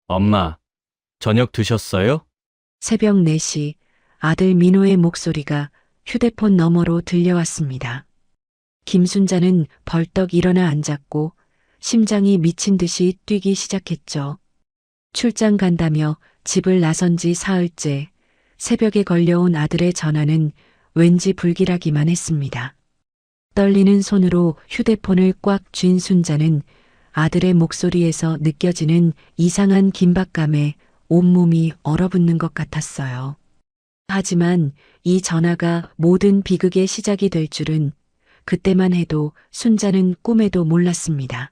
엄마, 저녁 드셨어요? 새벽 4시 아들 민호의 목소리가 휴대폰 너머로 들려왔습니다. 김순자는 벌떡 일어나 앉았고 심장이 미친 듯이 뛰기 시작했죠. 출장 간다며 집을 나선 지 사흘째 새벽에 걸려온 아들의 전화는 왠지 불길하기만 했습니다. 떨리는 손으로 휴대폰을 꽉 쥔 순자는 아들의 목소리에서 느껴지는 이상한 긴박감에 온몸이 얼어붙는 것 같았어요. 하지만 이 전화가 모든 비극의 시작이 될 줄은 그때만 해도 순자는 꿈에도 몰랐습니다.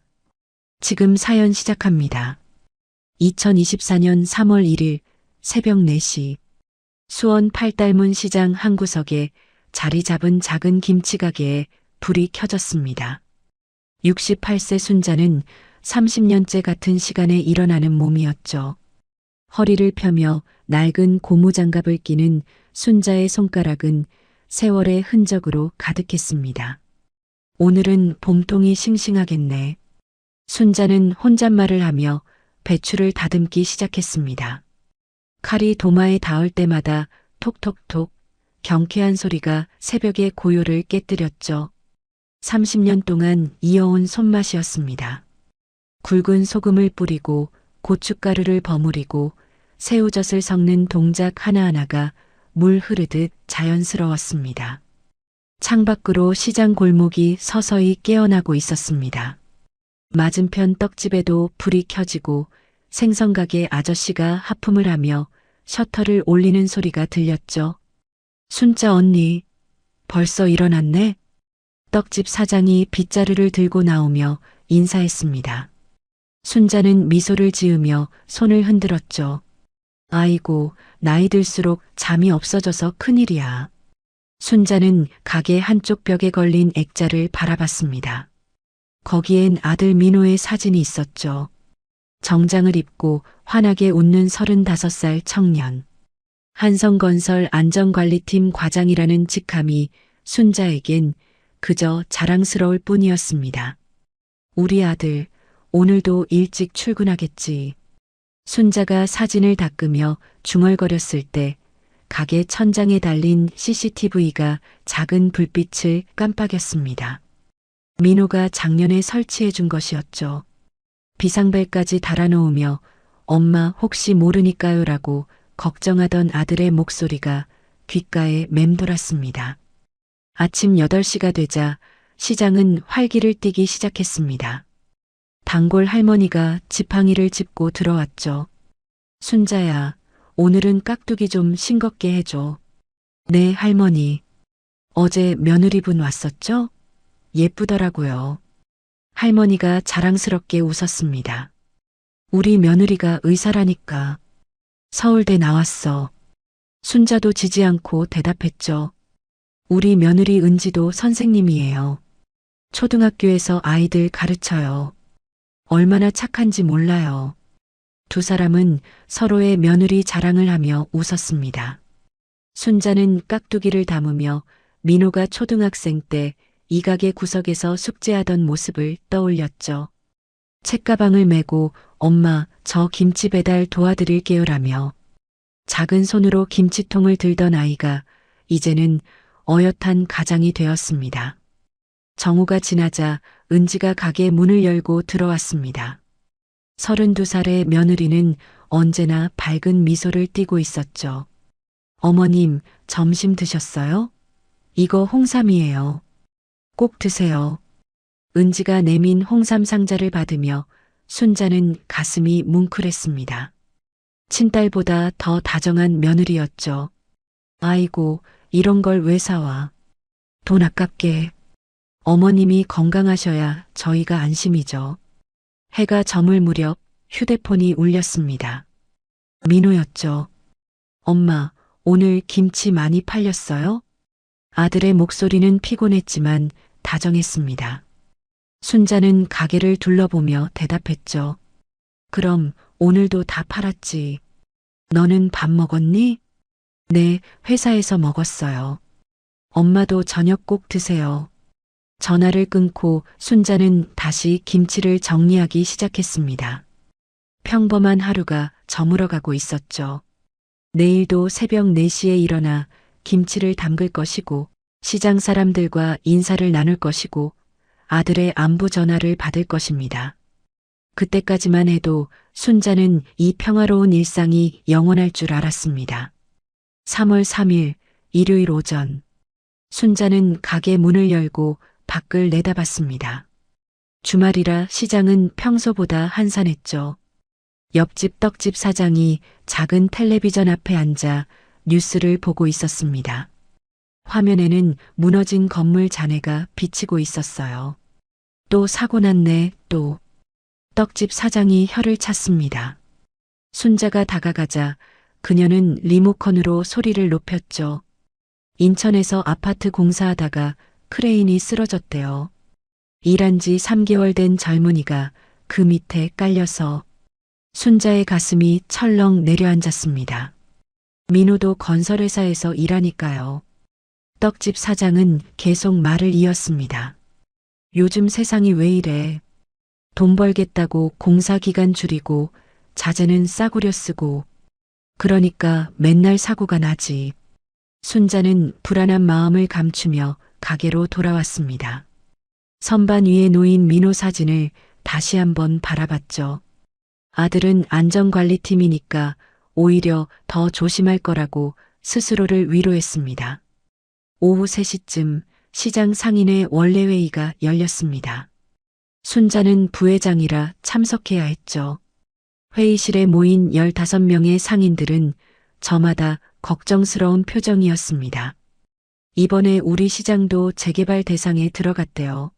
지금 사연 시작합니다. 2024년 3월 1일 새벽 4시 수원 팔달문 시장 한 구석에 자리 잡은 작은 김치가게에 불이 켜졌습니다. 68세 순자는 30년째 같은 시간에 일어나는 몸이었죠. 허리를 펴며 낡은 고무장갑을 끼는 순자의 손가락은 세월의 흔적으로 가득했습니다. 오늘은 봄통이 싱싱하겠네. 순자는 혼잣말을 하며 배추를 다듬기 시작했습니다. 칼이 도마에 닿을 때마다 톡톡톡 경쾌한 소리가 새벽의 고요를 깨뜨렸죠. 30년 동안 이어온 손맛이었습니다. 굵은 소금을 뿌리고 고춧가루를 버무리고 새우젓을 섞는 동작 하나하나가 물 흐르듯 자연스러웠습니다. 창밖으로 시장 골목이 서서히 깨어나고 있었습니다. 맞은편 떡집에도 불이 켜지고 생선가게 아저씨가 하품을 하며 셔터를 올리는 소리가 들렸죠. 순자 언니, 벌써 일어났네? 떡집 사장이 빗자루를 들고 나오며 인사했습니다. 순자는 미소를 지으며 손을 흔들었죠. 아이고, 나이 들수록 잠이 없어져서 큰일이야. 순자는 가게 한쪽 벽에 걸린 액자를 바라봤습니다. 거기엔 아들 민호의 사진이 있었죠. 정장을 입고 환하게 웃는 35살 청년. 한성건설 안전관리팀 과장이라는 직함이 순자에겐 그저 자랑스러울 뿐이었습니다. 우리 아들, 오늘도 일찍 출근하겠지. 순자가 사진을 닦으며 중얼거렸을 때 가게 천장에 달린 CCTV가 작은 불빛을 깜빡였습니다. 민호가 작년에 설치해 준 것이었죠. 비상벨까지 달아놓으며 엄마 혹시 모르니까요라고 걱정하던 아들의 목소리가 귓가에 맴돌았습니다. 아침 8시가 되자 시장은 활기를 띠기 시작했습니다. 단골 할머니가 지팡이를 짚고 들어왔죠. 순자야, 오늘은 깍두기 좀 싱겁게 해줘. 네, 할머니. 어제 며느리분 왔었죠? 예쁘더라고요. 할머니가 자랑스럽게 웃었습니다. 우리 며느리가 의사라니까. 서울대 나왔어. 순자도 지지 않고 대답했죠. 우리 며느리 은지도 선생님이에요. 초등학교에서 아이들 가르쳐요. 얼마나 착한지 몰라요. 두 사람은 서로의 며느리 자랑을 하며 웃었습니다. 순자는 깍두기를 담으며 민호가 초등학생 때 이 가게 구석에서 숙제하던 모습을 떠올렸죠. 책가방을 메고 엄마 저 김치 배달 도와드릴게요라며 작은 손으로 김치통을 들던 아이가 이제는 어엿한 가장이 되었습니다. 정오가 지나자 은지가 가게 문을 열고 들어왔습니다. 32살의 며느리는 언제나 밝은 미소를 띠고 있었죠. 어머님, 점심 드셨어요? 이거 홍삼이에요. 꼭 드세요. 은지가 내민 홍삼 상자를 받으며 순자는 가슴이 뭉클했습니다. 친딸보다 더 다정한 며느리였죠. 아이고, 이런 걸 왜 사와. 돈 아깝게. 어머님이 건강하셔야 저희가 안심이죠. 해가 저물 무렵 휴대폰이 울렸습니다. 민호였죠. 엄마, 오늘 김치 많이 팔렸어요? 아들의 목소리는 피곤했지만 다정했습니다. 순자는 가게를 둘러보며 대답했죠. 그럼 오늘도 다 팔았지. 너는 밥 먹었니? 네, 회사에서 먹었어요. 엄마도 저녁 꼭 드세요. 전화를 끊고 순자는 다시 김치를 정리하기 시작했습니다. 평범한 하루가 저물어가고 있었죠. 내일도 새벽 4시에 일어나 김치를 담글 것이고 시장 사람들과 인사를 나눌 것이고 아들의 안부 전화를 받을 것입니다. 그때까지만 해도 순자는 이 평화로운 일상이 영원할 줄 알았습니다. 3월 3일 일요일 오전 순자는 가게 문을 열고 밖을 내다봤습니다. 주말이라 시장은 평소보다 한산했죠. 옆집 떡집 사장이 작은 텔레비전 앞에 앉아 뉴스를 보고 있었습니다. 화면에는 무너진 건물 잔해가 비치고 있었어요. 또 사고 났네, 또. 떡집 사장이 혀를 찼습니다. 순자가 다가가자 그녀는 리모컨으로 소리를 높였죠. 인천에서 아파트 공사하다가 크레인이 쓰러졌대요. 일한 지 3개월 된 젊은이가 그 밑에 깔려서 순자의 가슴이 철렁 내려앉았습니다. 민호도 건설회사에서 일하니까요. 떡집 사장은 계속 말을 이었습니다. 요즘 세상이 왜 이래. 돈 벌겠다고 공사 기간 줄이고 자재는 싸구려 쓰고 그러니까 맨날 사고가 나지. 순자는 불안한 마음을 감추며 가게로 돌아왔습니다. 선반 위에 놓인 민호 사진을 다시 한번 바라봤죠. 아들은 안전관리팀이니까 오히려 더 조심할 거라고 스스로를 위로했습니다. 오후 3시쯤 시장 상인회 원래회의가 열렸습니다. 순자는 부회장이라 참석해야 했죠. 회의실에 모인 15명의 상인들은 저마다 걱정스러운 표정이었습니다. 이번에 우리 시장도 재개발 대상에 들어갔대요.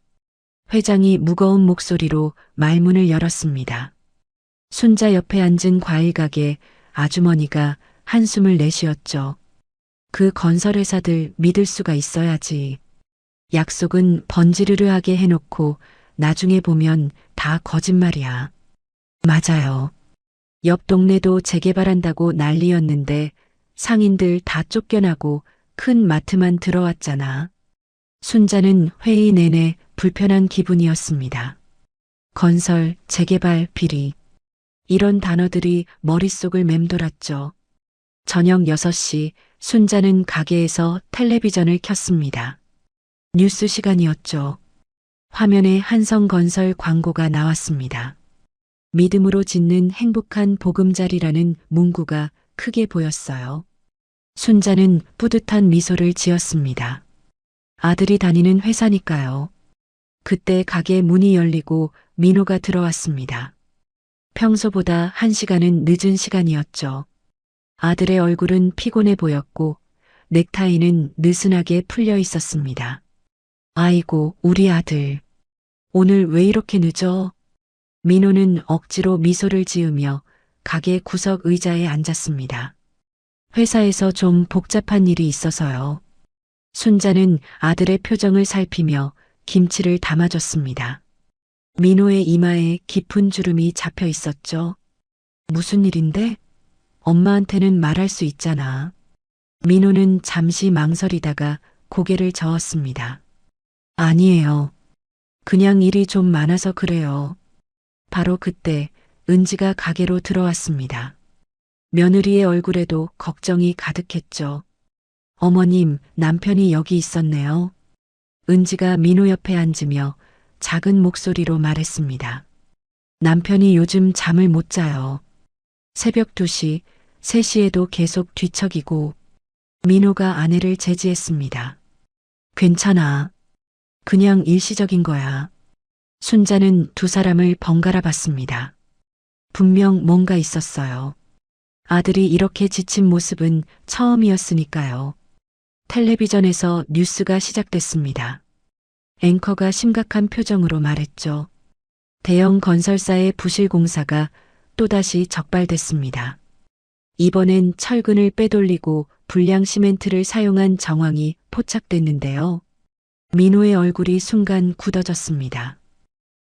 회장이 무거운 목소리로 말문을 열었습니다. 순자 옆에 앉은 과일가게 아주머니가 한숨을 내쉬었죠. 그 건설회사들 믿을 수가 있어야지. 약속은 번지르르하게 해놓고 나중에 보면 다 거짓말이야. 맞아요. 옆 동네도 재개발한다고 난리였는데 상인들 다 쫓겨나고 큰 마트만 들어왔잖아. 순자는 회의 내내 불편한 기분이었습니다. 건설, 재개발, 비리. 이런 단어들이 머릿속을 맴돌았죠. 저녁 6시 순자는 가게에서 텔레비전을 켰습니다. 뉴스 시간이었죠. 화면에 한성건설 광고가 나왔습니다. 믿음으로 짓는 행복한 보금자리라는 문구가 크게 보였어요. 순자는 뿌듯한 미소를 지었습니다. 아들이 다니는 회사니까요. 그때 가게 문이 열리고 민호가 들어왔습니다. 평소보다 1시간은 늦은 시간이었죠. 아들의 얼굴은 피곤해 보였고 넥타이는 느슨하게 풀려 있었습니다. 아이고, 우리 아들. 오늘 왜 이렇게 늦어? 민호는 억지로 미소를 지으며 가게 구석 의자에 앉았습니다. 회사에서 좀 복잡한 일이 있어서요. 순자는 아들의 표정을 살피며 김치를 담아줬습니다. 민호의 이마에 깊은 주름이 잡혀 있었죠. 무슨 일인데? 엄마한테는 말할 수 있잖아. 민호는 잠시 망설이다가 고개를 저었습니다. 아니에요. 그냥 일이 좀 많아서 그래요. 바로 그때 은지가 가게로 들어왔습니다. 며느리의 얼굴에도 걱정이 가득했죠. 어머님, 남편이 여기 있었네요. 은지가 민호 옆에 앉으며 작은 목소리로 말했습니다. 남편이 요즘 잠을 못 자요. 새벽 2시, 3시에도 계속 뒤척이고. 민호가 아내를 제지했습니다. 괜찮아. 그냥 일시적인 거야. 순자는 두 사람을 번갈아 봤습니다. 분명 뭔가 있었어요. 아들이 이렇게 지친 모습은 처음이었으니까요. 텔레비전에서 뉴스가 시작됐습니다. 앵커가 심각한 표정으로 말했죠. 대형 건설사의 부실 공사가 또다시 적발됐습니다. 이번엔 철근을 빼돌리고 불량 시멘트를 사용한 정황이 포착됐는데요. 민호의 얼굴이 순간 굳어졌습니다.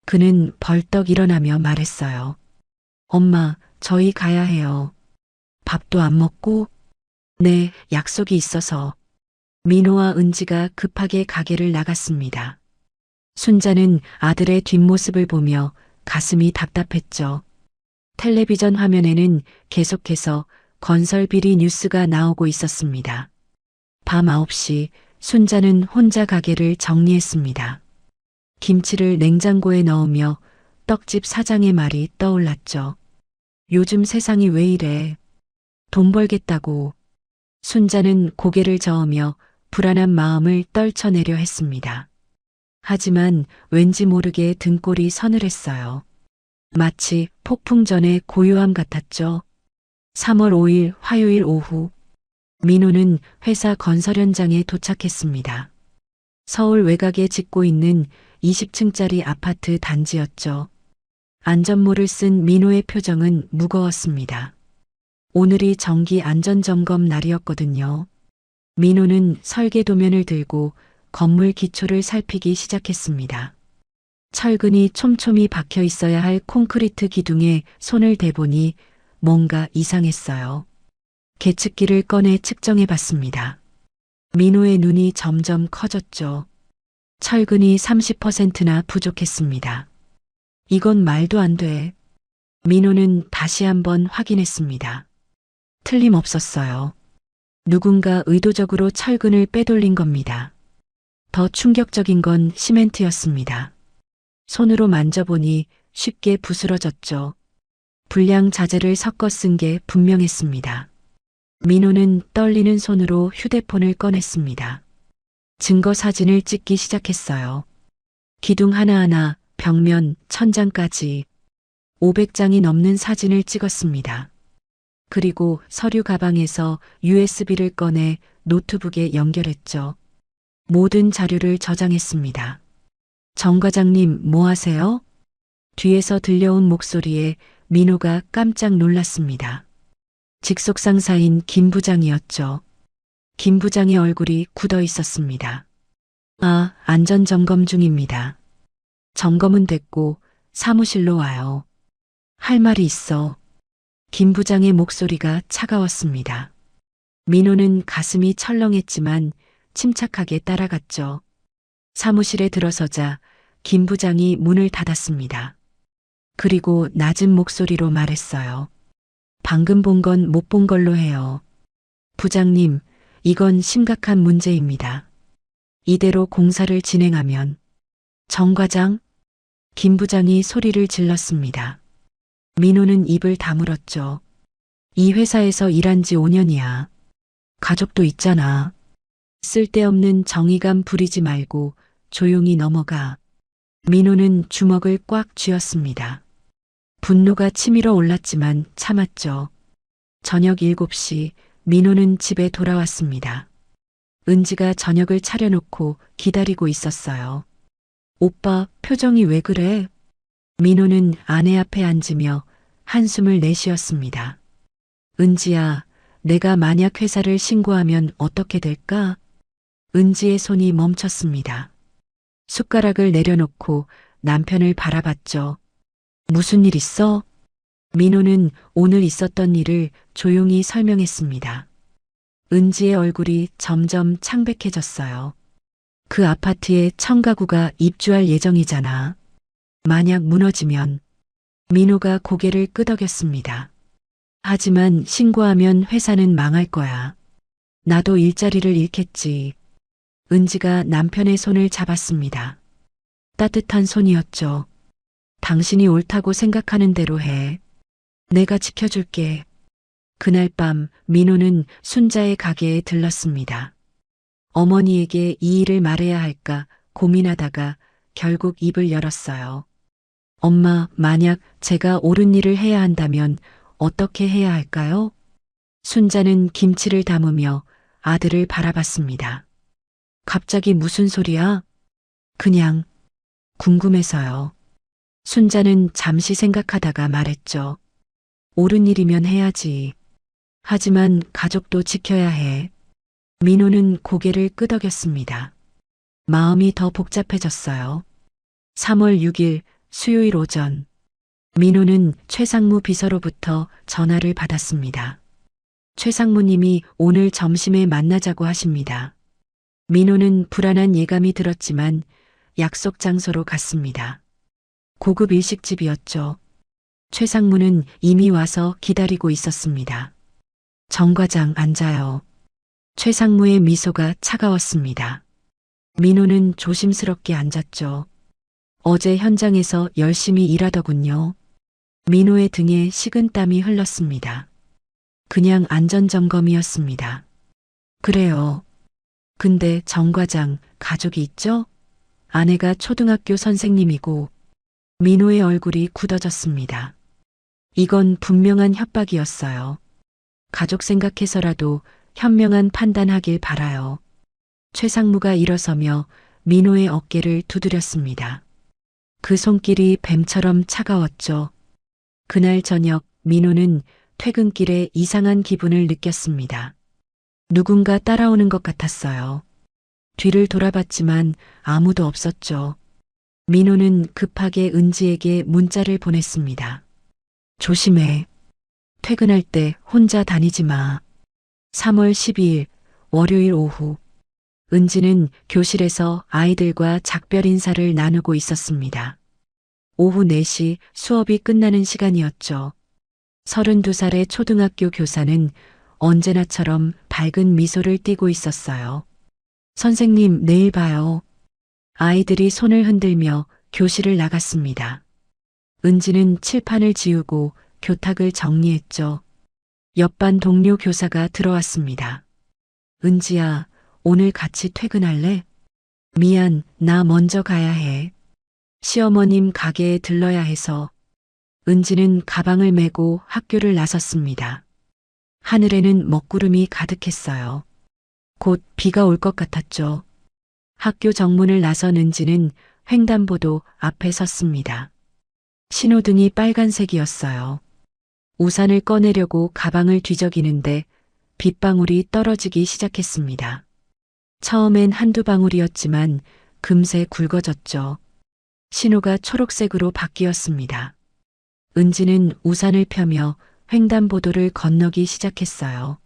그는 벌떡 일어나며 말했어요. 엄마, 저희 가야 해요. 밥도 안 먹고? 네, 약속이 있어서. 민호와 은지가 급하게 가게를 나갔습니다. 순자는 아들의 뒷모습을 보며 가슴이 답답했죠. 텔레비전 화면에는 계속해서 건설 비리 뉴스가 나오고 있었습니다. 밤 9시 순자는 혼자 가게를 정리했습니다. 김치를 냉장고에 넣으며 떡집 사장의 말이 떠올랐죠. 요즘 세상이 왜 이래? 돈 벌겠다고. 순자는 고개를 저으며 불안한 마음을 떨쳐내려 했습니다. 하지만 왠지 모르게 등골이 서늘했어요. 마치 폭풍 전의 고요함 같았죠. 3월 5일 화요일 오후 민호는 회사 건설 현장에 도착했습니다. 서울 외곽에 짓고 있는 20층짜리 아파트 단지였죠. 안전모를 쓴 민호의 표정은 무거웠습니다. 오늘이 정기 안전점검 날이었거든요. 민호는 설계 도면을 들고 건물 기초를 살피기 시작했습니다. 철근이 촘촘히 박혀 있어야 할 콘크리트 기둥에 손을 대보니 뭔가 이상했어요. 계측기를 꺼내 측정해 봤습니다. 민호의 눈이 점점 커졌죠. 철근이 30%나 부족했습니다. 이건 말도 안 돼. 민호는 다시 한번 확인했습니다. 틀림없었어요. 누군가 의도적으로 철근을 빼돌린 겁니다. 더 충격적인 건 시멘트였습니다. 손으로 만져보니 쉽게 부스러졌죠. 불량 자재를 섞어 쓴 게 분명했습니다. 민호는 떨리는 손으로 휴대폰을 꺼냈습니다. 증거 사진을 찍기 시작했어요. 기둥 하나하나, 벽면, 천장까지 500장이 넘는 사진을 찍었습니다. 그리고 서류 가방에서 USB를 꺼내 노트북에 연결했죠. 모든 자료를 저장했습니다. 정 과장님, 뭐 하세요? 뒤에서 들려온 목소리에 민호가 깜짝 놀랐습니다. 직속 상사인 김 부장이었죠. 김 부장의 얼굴이 굳어 있었습니다. 아, 안전점검 중입니다. 점검은 됐고 사무실로 와요. 할 말이 있어. 김 부장의 목소리가 차가웠습니다. 민호는 가슴이 철렁했지만 침착하게 따라갔죠. 사무실에 들어서자 김 부장이 문을 닫았습니다. 그리고 낮은 목소리로 말했어요. 방금 본 건 못 본 걸로 해요. 부장님, 이건 심각한 문제입니다. 이대로 공사를 진행하면 정 과장? 김 부장이 소리를 질렀습니다. 민호는 입을 다물었죠. 이 회사에서 일한 지 5년이야. 가족도 있잖아. 쓸데없는 정의감 부리지 말고 조용히 넘어가. 민호는 주먹을 꽉 쥐었습니다. 분노가 치밀어 올랐지만 참았죠. 저녁 7시 민호는 집에 돌아왔습니다. 은지가 저녁을 차려놓고 기다리고 있었어요. 오빠, 표정이 왜 그래? 민호는 아내 앞에 앉으며 한숨을 내쉬었습니다. 은지야, 내가 만약 회사를 신고하면 어떻게 될까? 은지의 손이 멈췄습니다. 숟가락을 내려놓고 남편을 바라봤죠. 무슨 일 있어? 민호는 오늘 있었던 일을 조용히 설명했습니다. 은지의 얼굴이 점점 창백해졌어요. 그 아파트에 청가구가 입주할 예정이잖아. 만약 무너지면 민호가 고개를 끄덕였습니다. 하지만 신고하면 회사는 망할 거야. 나도 일자리를 잃겠지. 은지가 남편의 손을 잡았습니다. 따뜻한 손이었죠. 당신이 옳다고 생각하는 대로 해. 내가 지켜줄게. 그날 밤 민호는 순자의 가게에 들렀습니다. 어머니에게 이 일을 말해야 할까 고민하다가 결국 입을 열었어요. 엄마, 만약 제가 옳은 일을 해야 한다면 어떻게 해야 할까요? 순자는 김치를 담으며 아들을 바라봤습니다. 갑자기 무슨 소리야? 그냥 궁금해서요. 순자는 잠시 생각하다가 말했죠. 옳은 일이면 해야지. 하지만 가족도 지켜야 해. 민호는 고개를 끄덕였습니다. 마음이 더 복잡해졌어요. 3월 6일 수요일 오전. 민호는 최상무 비서로부터 전화를 받았습니다. 최상무님이 오늘 점심에 만나자고 하십니다. 민호는 불안한 예감이 들었지만 약속 장소로 갔습니다. 고급 일식집이었죠. 최상무는 이미 와서 기다리고 있었습니다. 정 과장 앉아요. 최상무의 미소가 차가웠습니다. 민호는 조심스럽게 앉았죠. 어제 현장에서 열심히 일하더군요. 민호의 등에 식은땀이 흘렀습니다. 그냥 안전점검이었습니다. 그래요. 근데 정 과장 가족이 있죠? 아내가 초등학교 선생님이고 민호의 얼굴이 굳어졌습니다. 이건 분명한 협박이었어요. 가족 생각해서라도 현명한 판단하길 바라요. 최상무가 일어서며 민호의 어깨를 두드렸습니다. 그 손길이 뱀처럼 차가웠죠. 그날 저녁 민호는 퇴근길에 이상한 기분을 느꼈습니다. 누군가 따라오는 것 같았어요. 뒤를 돌아봤지만 아무도 없었죠. 민호는 급하게 은지에게 문자를 보냈습니다. 조심해. 퇴근할 때 혼자 다니지 마. 3월 12일 월요일 오후. 은지는 교실에서 아이들과 작별 인사를 나누고 있었습니다. 오후 4시 수업이 끝나는 시간이었죠. 32살의 초등학교 교사는 언제나처럼 밝은 미소를 띠고 있었어요. 선생님, 내일 봐요. 아이들이 손을 흔들며 교실을 나갔습니다. 은지는 칠판을 지우고 교탁을 정리했죠. 옆반 동료 교사가 들어왔습니다. 은지야, 오늘 같이 퇴근할래? 미안, 나 먼저 가야 해. 시어머님 가게에 들러야 해서. 은지는 가방을 메고 학교를 나섰습니다. 하늘에는 먹구름이 가득했어요. 곧 비가 올 것 같았죠. 학교 정문을 나선 은지는 횡단보도 앞에 섰습니다. 신호등이 빨간색이었어요. 우산을 꺼내려고 가방을 뒤적이는데 빗방울이 떨어지기 시작했습니다. 처음엔 한두 방울이었지만 금세 굵어졌죠. 신호가 초록색으로 바뀌었습니다. 은지는 우산을 펴며 횡단보도를 건너기 시작했어요.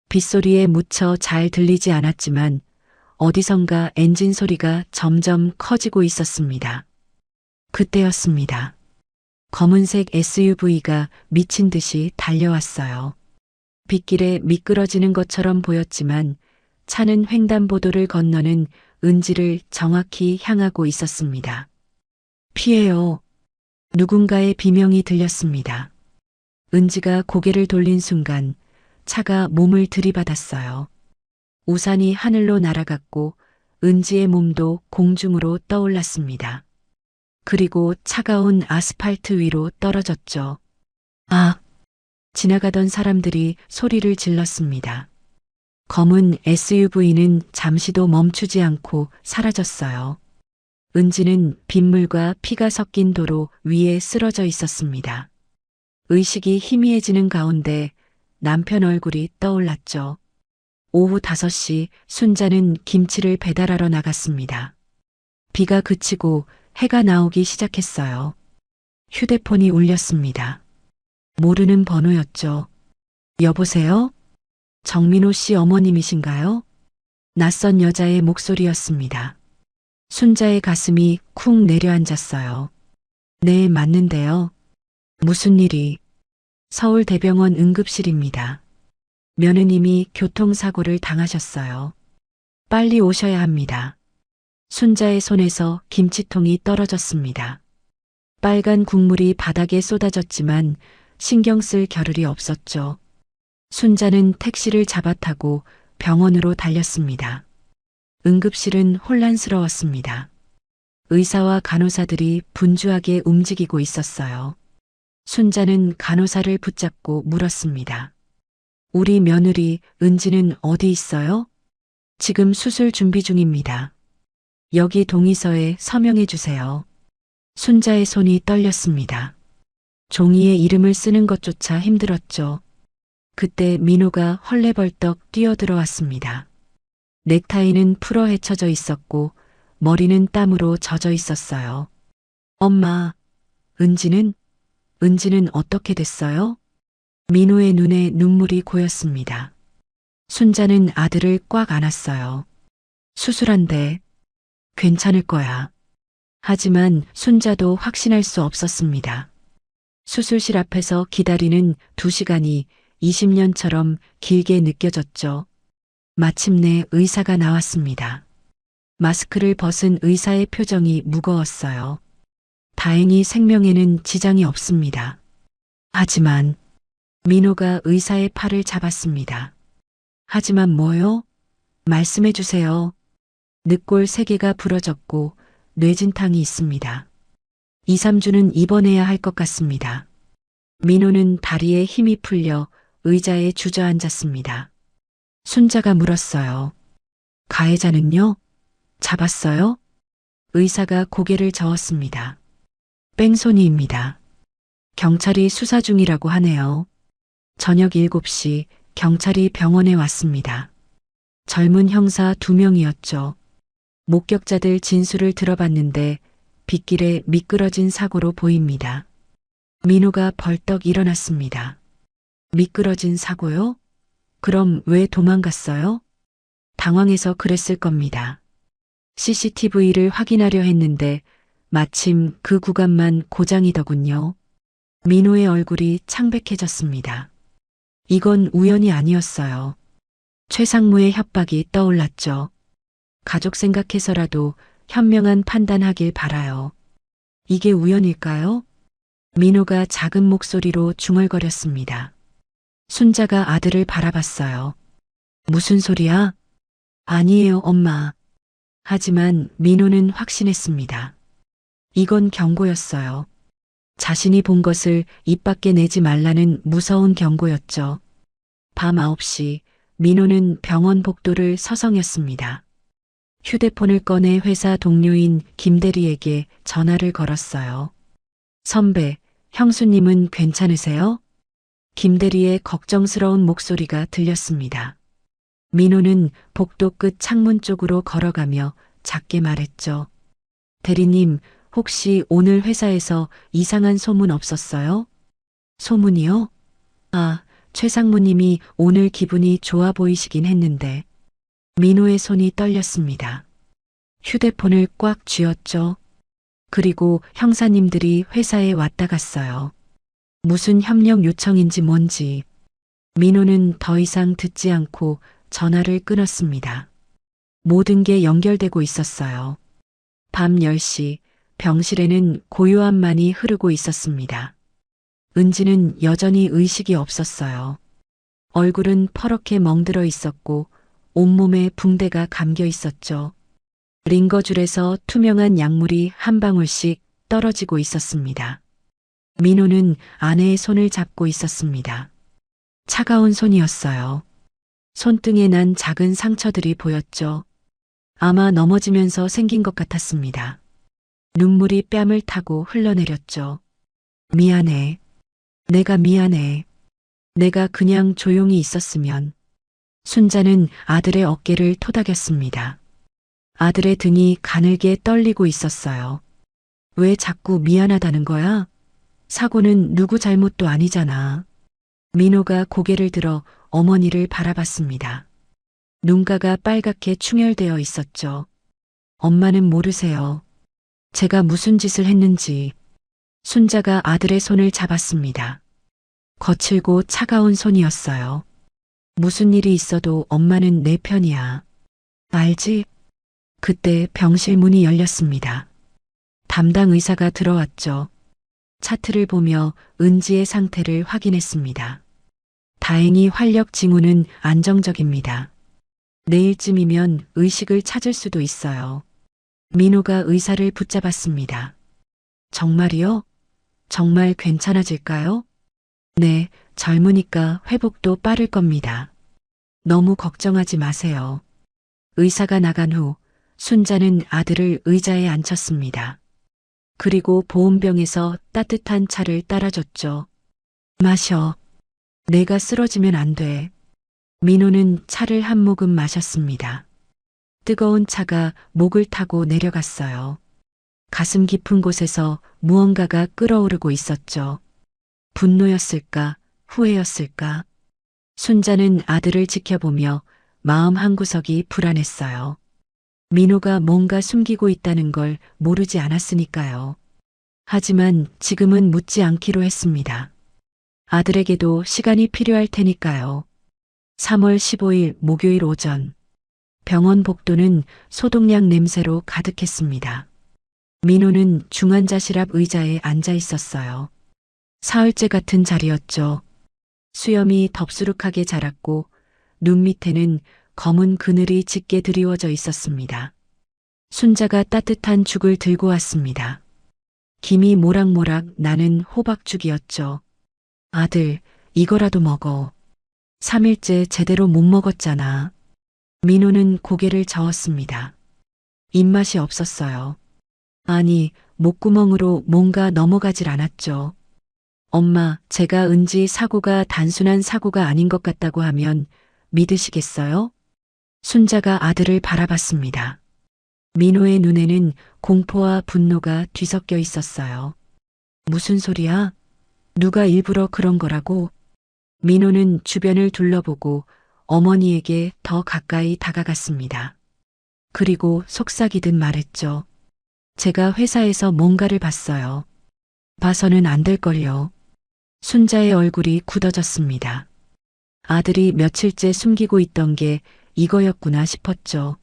빗소리에 묻혀 잘 들리지 않았지만 어디선가 엔진 소리가 점점 커지고 있었습니다. 그때였습니다. 검은색 SUV가 미친 듯이 달려왔어요. 빗길에 미끄러지는 것처럼 보였지만 차는 횡단보도를 건너는 은지를 정확히 향하고 있었습니다. 피해요. 누군가의 비명이 들렸습니다. 은지가 고개를 돌린 순간 차가 몸을 들이받았어요. 우산이 하늘로 날아갔고 은지의 몸도 공중으로 떠올랐습니다. 그리고 차가운 아스팔트 위로 떨어졌죠. 아! 지나가던 사람들이 소리를 질렀습니다. 검은 SUV는 잠시도 멈추지 않고 사라졌어요. 은지는 빗물과 피가 섞인 도로 위에 쓰러져 있었습니다. 의식이 희미해지는 가운데 남편 얼굴이 떠올랐죠. 오후 5시 순자는 김치를 배달하러 나갔습니다. 비가 그치고 해가 나오기 시작했어요. 휴대폰이 울렸습니다. 모르는 번호였죠. 여보세요? 정민호 씨 어머님이신가요? 낯선 여자의 목소리였습니다. 순자의 가슴이 쿵 내려앉았어요. 네, 맞는데요. 무슨 일이? 서울대병원 응급실입니다. 며느님이 교통사고를 당하셨어요. 빨리 오셔야 합니다. 순자의 손에서 김치통이 떨어졌습니다. 빨간 국물이 바닥에 쏟아졌지만 신경 쓸 겨를이 없었죠. 순자는 택시를 잡아타고 병원으로 달렸습니다. 응급실은 혼란스러웠습니다. 의사와 간호사들이 분주하게 움직이고 있었어요. 순자는 간호사를 붙잡고 물었습니다. 우리 며느리 은지는 어디 있어요? 지금 수술 준비 중입니다. 여기 동의서에 서명해 주세요. 순자의 손이 떨렸습니다. 종이에 이름을 쓰는 것조차 힘들었죠. 그때 민호가 헐레벌떡 뛰어들어왔습니다. 넥타이는 풀어 헤쳐져 있었고 머리는 땀으로 젖어 있었어요. 엄마, 은지는 어떻게 됐어요? 민호의 눈에 눈물이 고였습니다. 순자는 아들을 꽉 안았어요. 수술한대. 괜찮을 거야. 하지만 순자도 확신할 수 없었습니다. 수술실 앞에서 기다리는 2시간이 20년처럼 길게 느껴졌죠. 마침내 의사가 나왔습니다. 마스크를 벗은 의사의 표정이 무거웠어요. 다행히 생명에는 지장이 없습니다. 하지만 민호가 의사의 팔을 잡았습니다. 하지만 뭐요? 말씀해 주세요. 늑골 3개가 부러졌고 뇌진탕이 있습니다. 2, 3주는 입원해야 할 것 같습니다. 민호는 다리에 힘이 풀려 의자에 주저앉았습니다. 순자가 물었어요. 가해자는요? 잡았어요? 의사가 고개를 저었습니다. 뺑소니입니다. 경찰이 수사 중이라고 하네요. 저녁 7시 경찰이 병원에 왔습니다. 젊은 형사 2명이었죠. 목격자들 진술을 들어봤는데 빗길에 미끄러진 사고로 보입니다. 민호가 벌떡 일어났습니다. 미끄러진 사고요? 그럼 왜 도망갔어요? 당황해서 그랬을 겁니다. CCTV를 확인하려 했는데 마침 그 구간만 고장이더군요. 민호의 얼굴이 창백해졌습니다. 이건 우연이 아니었어요. 최상무의 협박이 떠올랐죠. 가족 생각해서라도 현명한 판단하길 바라요. 이게 우연일까요? 민호가 작은 목소리로 중얼거렸습니다. 순자가 아들을 바라봤어요. 무슨 소리야? 아니에요, 엄마. 하지만 민호는 확신했습니다. 이건 경고였어요. 자신이 본 것을 입 밖에 내지 말라는 무서운 경고였죠. 밤 9시 민호는 병원 복도를 서성였습니다. 휴대폰을 꺼내 회사 동료인 김대리에게 전화를 걸었어요. 선배, 형수님은 괜찮으세요? 김대리의 걱정스러운 목소리가 들렸습니다. 민호는 복도 끝 창문 쪽으로 걸어가며 작게 말했죠. 대리님, 혹시 오늘 회사에서 이상한 소문 없었어요? 소문이요? 아, 최 상무님이 오늘 기분이 좋아 보이시긴 했는데. 민호의 손이 떨렸습니다. 휴대폰을 꽉 쥐었죠. 그리고 형사님들이 회사에 왔다 갔어요. 무슨 협력 요청인지 뭔지. 민호는 더 이상 듣지 않고 전화를 끊었습니다. 모든 게 연결되고 있었어요. 밤 10시 병실에는 고요함만이 흐르고 있었습니다. 은지는 여전히 의식이 없었어요. 얼굴은 퍼렇게 멍들어 있었고 온몸에 붕대가 감겨 있었죠. 링거줄에서 투명한 약물이 한 방울씩 떨어지고 있었습니다. 민호는 아내의 손을 잡고 있었습니다. 차가운 손이었어요. 손등에 난 작은 상처들이 보였죠. 아마 넘어지면서 생긴 것 같았습니다. 눈물이 뺨을 타고 흘러내렸죠. 미안해. 내가 미안해. 내가 그냥 조용히 있었으면. 순자는 아들의 어깨를 토닥였습니다. 아들의 등이 가늘게 떨리고 있었어요. 왜 자꾸 미안하다는 거야? 사고는 누구 잘못도 아니잖아. 민호가 고개를 들어 어머니를 바라봤습니다. 눈가가 빨갛게 충혈되어 있었죠. 엄마는 모르세요. 제가 무슨 짓을 했는지. 순자가 아들의 손을 잡았습니다. 거칠고 차가운 손이었어요. 무슨 일이 있어도 엄마는 내 편이야. 알지? 그때 병실 문이 열렸습니다. 담당 의사가 들어왔죠. 차트를 보며 은지의 상태를 확인했습니다. 다행히 활력 징후는 안정적입니다. 내일쯤이면 의식을 찾을 수도 있어요. 민호가 의사를 붙잡았습니다. 정말이요? 정말 괜찮아질까요? 네, 젊으니까 회복도 빠를 겁니다. 너무 걱정하지 마세요. 의사가 나간 후 순자는 아들을 의자에 앉혔습니다. 그리고 보온병에서 따뜻한 차를 따라줬죠. 마셔. 내가 쓰러지면 안 돼. 민호는 차를 한 모금 마셨습니다. 뜨거운 차가 목을 타고 내려갔어요. 가슴 깊은 곳에서 무언가가 끓어오르고 있었죠. 분노였을까, 후회였을까? 순자는 아들을 지켜보며 마음 한구석이 불안했어요. 민호가 뭔가 숨기고 있다는 걸 모르지 않았으니까요. 하지만 지금은 묻지 않기로 했습니다. 아들에게도 시간이 필요할 테니까요. 3월 15일 목요일 오전. 병원 복도는 소독약 냄새로 가득했습니다. 민호는 중환자실 앞 의자에 앉아 있었어요. 사흘째 같은 자리였죠. 수염이 덥수룩하게 자랐고 눈 밑에는 검은 그늘이 짙게 드리워져 있었습니다. 순자가 따뜻한 죽을 들고 왔습니다. 김이 모락모락 나는 호박죽이었죠. 아들, 이거라도 먹어. 3일째 제대로 못 먹었잖아. 민호는 고개를 저었습니다. 입맛이 없었어요. 아니, 목구멍으로 뭔가 넘어가질 않았죠. 엄마, 제가 은지 사고가 단순한 사고가 아닌 것 같다고 하면 믿으시겠어요? 순자가 아들을 바라봤습니다. 민호의 눈에는 공포와 분노가 뒤섞여 있었어요. 무슨 소리야? 누가 일부러 그런 거라고? 민호는 주변을 둘러보고 어머니에게 더 가까이 다가갔습니다. 그리고 속삭이듯 말했죠. 제가 회사에서 뭔가를 봤어요. 봐서는 안 될걸요. 순자의 얼굴이 굳어졌습니다. 아들이 며칠째 숨기고 있던 게 이거였구나 싶었죠.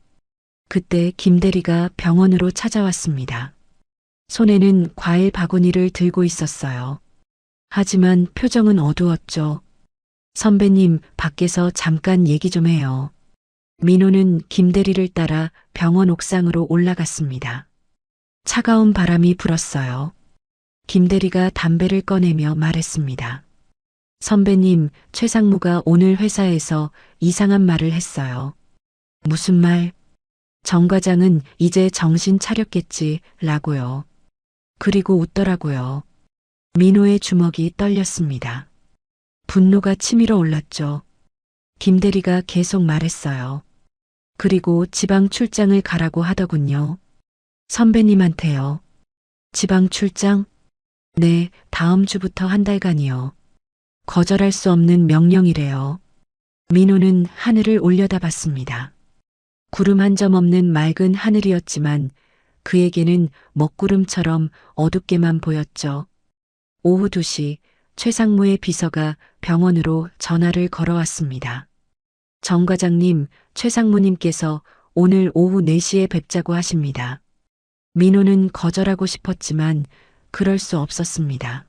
그때 김대리가 병원으로 찾아왔습니다. 손에는 과일 바구니를 들고 있었어요. 하지만 표정은 어두웠죠. 선배님, 밖에서 잠깐 얘기 좀 해요. 민호는 김대리를 따라 병원 옥상으로 올라갔습니다. 차가운 바람이 불었어요. 김대리가 담배를 꺼내며 말했습니다. 선배님, 최상무가 오늘 회사에서 이상한 말을 했어요. 무슨 말? 정 과장은 이제 정신 차렸겠지, 라고요. 그리고 웃더라고요. 민호의 주먹이 떨렸습니다. 분노가 치밀어 올랐죠. 김대리가 계속 말했어요. 그리고 지방 출장을 가라고 하더군요. 선배님한테요. 지방 출장? 네, 다음 주부터 한 달간이요. 거절할 수 없는 명령이래요. 민호는 하늘을 올려다봤습니다. 구름 한 점 없는 맑은 하늘이었지만 그에게는 먹구름처럼 어둡게만 보였죠. 오후 2시 최상무의 비서가 병원으로 전화를 걸어왔습니다. 정 과장님, 최상무님께서 오늘 오후 4시에 뵙자고 하십니다. 민호는 거절하고 싶었지만 그럴 수 없었습니다.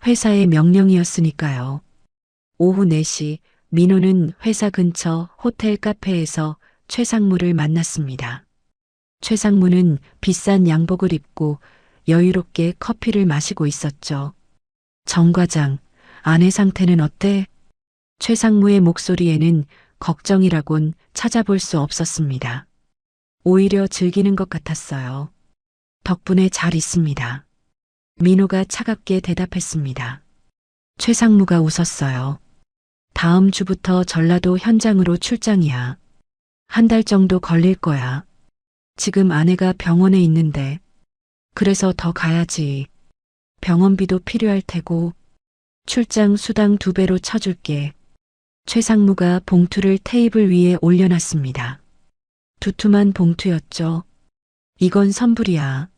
회사의 명령이었으니까요. 오후 4시 민호는 회사 근처 호텔 카페에서 최상무를 만났습니다. 최상무는 비싼 양복을 입고 여유롭게 커피를 마시고 있었죠. 정 과장, 아내 상태는 어때? 최상무의 목소리에는 걱정이라곤 찾아볼 수 없었습니다. 오히려 즐기는 것 같았어요. 덕분에 잘 있습니다. 민호가 차갑게 대답했습니다. 최상무가 웃었어요. 다음 주부터 전라도 현장으로 출장이야. 한 달 정도 걸릴 거야. 지금 아내가 병원에 있는데. 그래서 더 가야지. 병원비도 필요할 테고. 출장 수당 2배로 쳐줄게. 최상무가 봉투를 테이블 위에 올려놨습니다. 두툼한 봉투였죠. 이건 선불이야.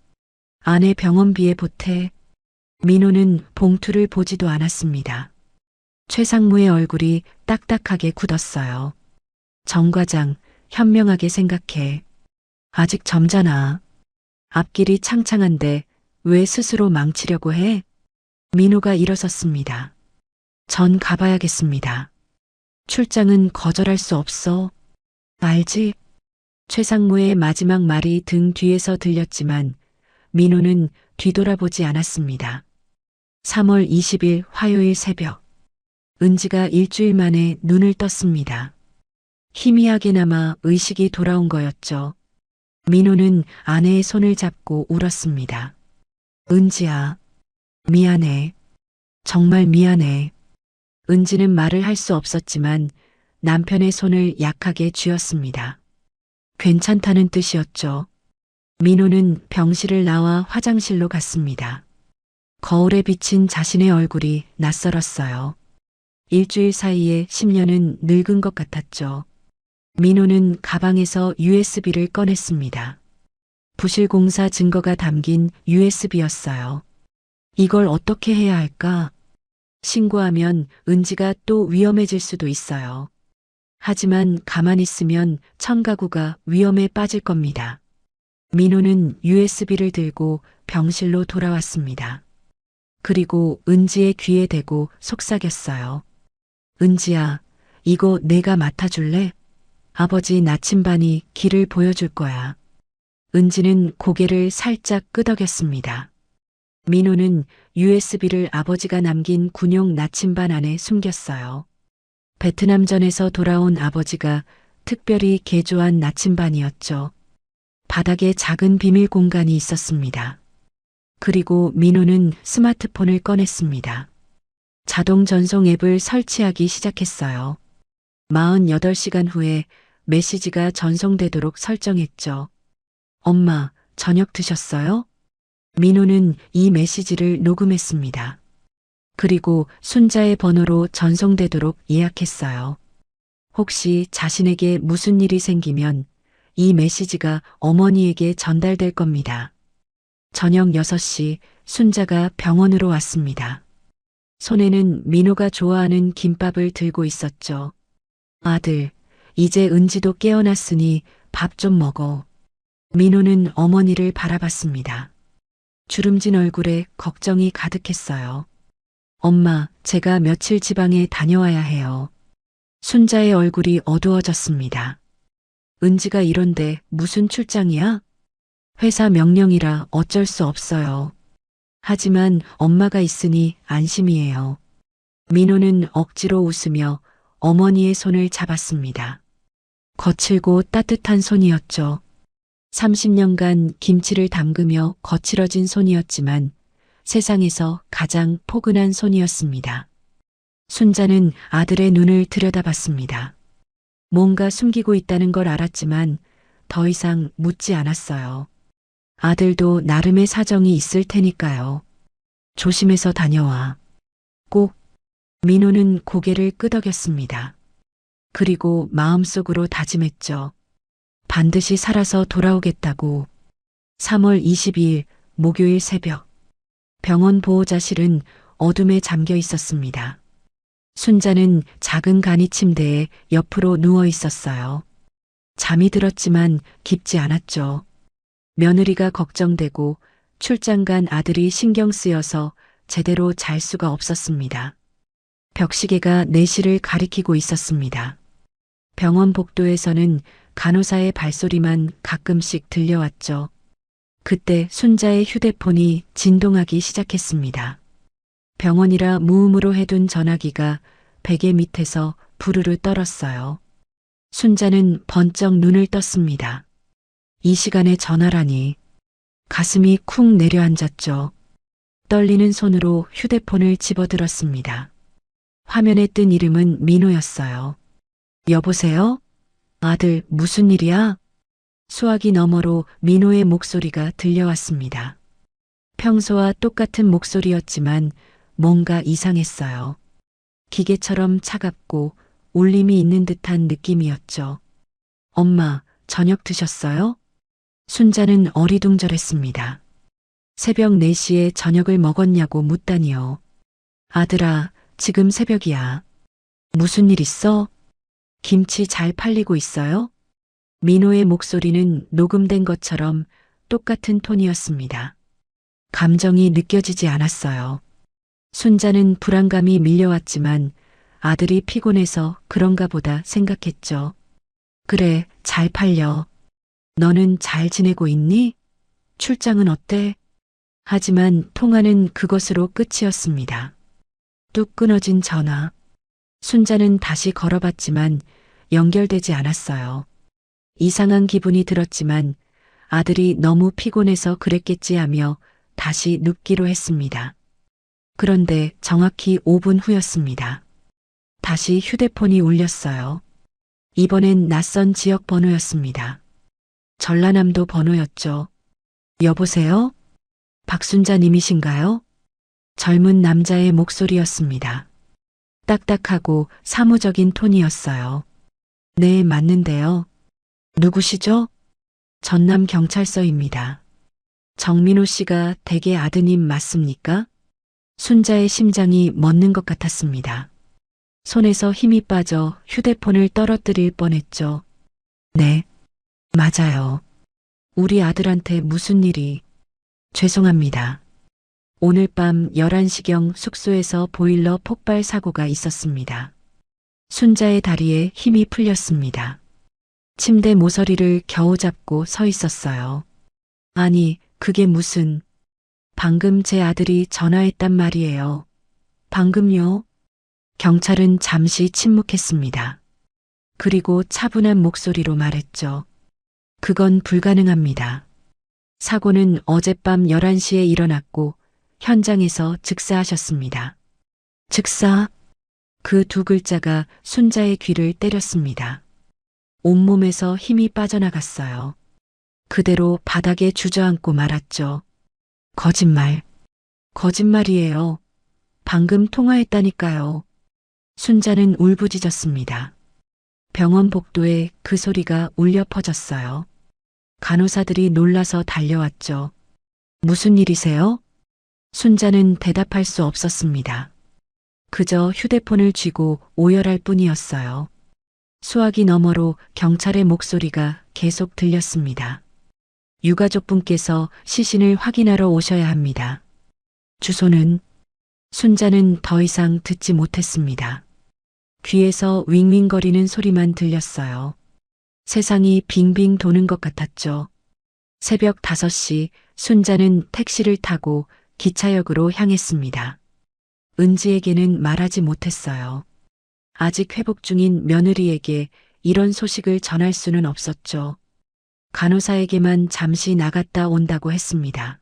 아내 병원비에 보태. 민호는 봉투를 보지도 않았습니다. 최상무의 얼굴이 딱딱하게 굳었어요. 정 과장, 현명하게 생각해. 아직 젊잖아. 앞길이 창창한데 왜 스스로 망치려고 해? 민호가 일어섰습니다. 전 가봐야겠습니다. 출장은 거절할 수 없어. 알지? 최상무의 마지막 말이 등 뒤에서 들렸지만 민호는 뒤돌아보지 않았습니다. 3월 20일 화요일 새벽. 은지가 일주일 만에 눈을 떴습니다. 희미하게나마 의식이 돌아온 거였죠. 민호는 아내의 손을 잡고 울었습니다. 은지야, 미안해. 정말 미안해. 은지는 말을 할 수 없었지만 남편의 손을 약하게 쥐었습니다. 괜찮다는 뜻이었죠. 민호는 병실을 나와 화장실로 갔습니다. 거울에 비친 자신의 얼굴이 낯설었어요. 일주일 사이에 10년은 늙은 것 같았죠. 민호는 가방에서 USB를 꺼냈습니다. 부실공사 증거가 담긴 USB였어요. 이걸 어떻게 해야 할까? 신고하면 은지가 또 위험해질 수도 있어요. 하지만 가만히 있으면 청가구가 위험에 빠질 겁니다. 민호는 USB를 들고 병실로 돌아왔습니다. 그리고 은지의 귀에 대고 속삭였어요. 은지야, 이거 내가 맡아줄래? 아버지 나침반이 길을 보여줄 거야. 은지는 고개를 살짝 끄덕였습니다. 민호는 USB를 아버지가 남긴 군용 나침반 안에 숨겼어요. 베트남전에서 돌아온 아버지가 특별히 개조한 나침반이었죠. 바닥에 작은 비밀 공간이 있었습니다. 그리고 민호는 스마트폰을 꺼냈습니다. 자동 전송 앱을 설치하기 시작했어요. 48시간 후에 메시지가 전송되도록 설정했죠. 엄마, 저녁 드셨어요? 민호는 이 메시지를 녹음했습니다. 그리고 순자의 번호로 전송되도록 예약했어요. 혹시 자신에게 무슨 일이 생기면 이 메시지가 어머니에게 전달될 겁니다. 저녁 6시 순자가 병원으로 왔습니다. 손에는 민호가 좋아하는 김밥을 들고 있었죠. 아들, 이제 은지도 깨어났으니 밥 좀 먹어. 민호는 어머니를 바라봤습니다. 주름진 얼굴에 걱정이 가득했어요. 엄마, 제가 며칠 지방에 다녀와야 해요. 순자의 얼굴이 어두워졌습니다. 은지가 이런데 무슨 출장이야? 회사 명령이라 어쩔 수 없어요. 하지만 엄마가 있으니 안심이에요. 민호는 억지로 웃으며 어머니의 손을 잡았습니다. 거칠고 따뜻한 손이었죠. 30년간 김치를 담그며 거칠어진 손이었지만 세상에서 가장 포근한 손이었습니다. 순자는 아들의 눈을 들여다봤습니다. 뭔가 숨기고 있다는 걸 알았지만 더 이상 묻지 않았어요. 아들도 나름의 사정이 있을 테니까요. 조심해서 다녀와. 꼭. 민호는 고개를 끄덕였습니다. 그리고 마음속으로 다짐했죠. 반드시 살아서 돌아오겠다고. 3월 22일 목요일 새벽. 병원 보호자실은 어둠에 잠겨 있었습니다. 순자는 작은 간이 침대에 옆으로 누워 있었어요. 잠이 들었지만 깊지 않았죠. 며느리가 걱정되고 출장 간 아들이 신경 쓰여서 제대로 잘 수가 없었습니다. 벽시계가 4시를 가리키고 있었습니다. 병원 복도에서는 간호사의 발소리만 가끔씩 들려왔죠. 그때 순자의 휴대폰이 진동하기 시작했습니다. 병원이라 무음으로 해둔 전화기가 베개 밑에서 부르르 떨었어요. 순자는 번쩍 눈을 떴습니다. 이 시간에 전화라니. 가슴이 쿵 내려앉았죠. 떨리는 손으로 휴대폰을 집어들었습니다. 화면에 뜬 이름은 민호였어요. 여보세요? 아들, 무슨 일이야? 수화기 너머로 민호의 목소리가 들려왔습니다. 평소와 똑같은 목소리였지만 뭔가 이상했어요. 기계처럼 차갑고 울림이 있는 듯한 느낌이었죠. 엄마, 저녁 드셨어요? 순자는 어리둥절했습니다. 새벽 4시에 저녁을 먹었냐고 묻다니요. 아들아, 지금 새벽이야. 무슨 일 있어? 김치 잘 팔리고 있어요? 민호의 목소리는 녹음된 것처럼 똑같은 톤이었습니다. 감정이 느껴지지 않았어요. 순자는 불안감이 밀려왔지만 아들이 피곤해서 그런가 보다 생각했죠. 그래, 잘 팔려. 너는 잘 지내고 있니? 출장은 어때? 하지만 통화는 그것으로 끝이었습니다. 뚝 끊어진 전화. 순자는 다시 걸어봤지만 연결되지 않았어요. 이상한 기분이 들었지만 아들이 너무 피곤해서 그랬겠지 하며 다시 눕기로 했습니다. 그런데 정확히 5분 후였습니다. 다시 휴대폰이 울렸어요. 이번엔 낯선 지역 번호였습니다. 전라남도 번호였죠. 여보세요? 박순자님이신가요? 젊은 남자의 목소리였습니다. 딱딱하고 사무적인 톤이었어요. 네, 맞는데요. 누구시죠? 전남 경찰서입니다. 정민호 씨가 댁의 아드님 맞습니까? 순자의 심장이 멎는 것 같았습니다. 손에서 힘이 빠져 휴대폰을 떨어뜨릴 뻔했죠. 네, 맞아요. 우리 아들한테 무슨 일이. 죄송합니다. 오늘 밤 11시경 숙소에서 보일러 폭발 사고가 있었습니다. 순자의 다리에 힘이 풀렸습니다. 침대 모서리를 겨우 잡고 서 있었어요. 아니, 그게 무슨. 방금 제 아들이 전화했단 말이에요. 방금요? 경찰은 잠시 침묵했습니다. 그리고 차분한 목소리로 말했죠. 그건 불가능합니다. 사고는 어젯밤 11시에 일어났고 현장에서 즉사하셨습니다. 즉사? 그 두 글자가 순자의 귀를 때렸습니다. 온몸에서 힘이 빠져나갔어요. 그대로 바닥에 주저앉고 말았죠. 거짓말. 거짓말이에요. 방금 통화했다니까요. 순자는 울부짖었습니다. 병원 복도에 그 소리가 울려 퍼졌어요. 간호사들이 놀라서 달려왔죠. 무슨 일이세요? 순자는 대답할 수 없었습니다. 그저 휴대폰을 쥐고 오열할 뿐이었어요. 수화기 너머로 경찰의 목소리가 계속 들렸습니다. 유가족분께서 시신을 확인하러 오셔야 합니다. 주소는? 순자는 더 이상 듣지 못했습니다. 귀에서 윙윙거리는 소리만 들렸어요. 세상이 빙빙 도는 것 같았죠. 새벽 5시 순자는 택시를 타고 기차역으로 향했습니다. 은지에게는 말하지 못했어요. 아직 회복 중인 며느리에게 이런 소식을 전할 수는 없었죠. 간호사에게만 잠시 나갔다 온다고 했습니다.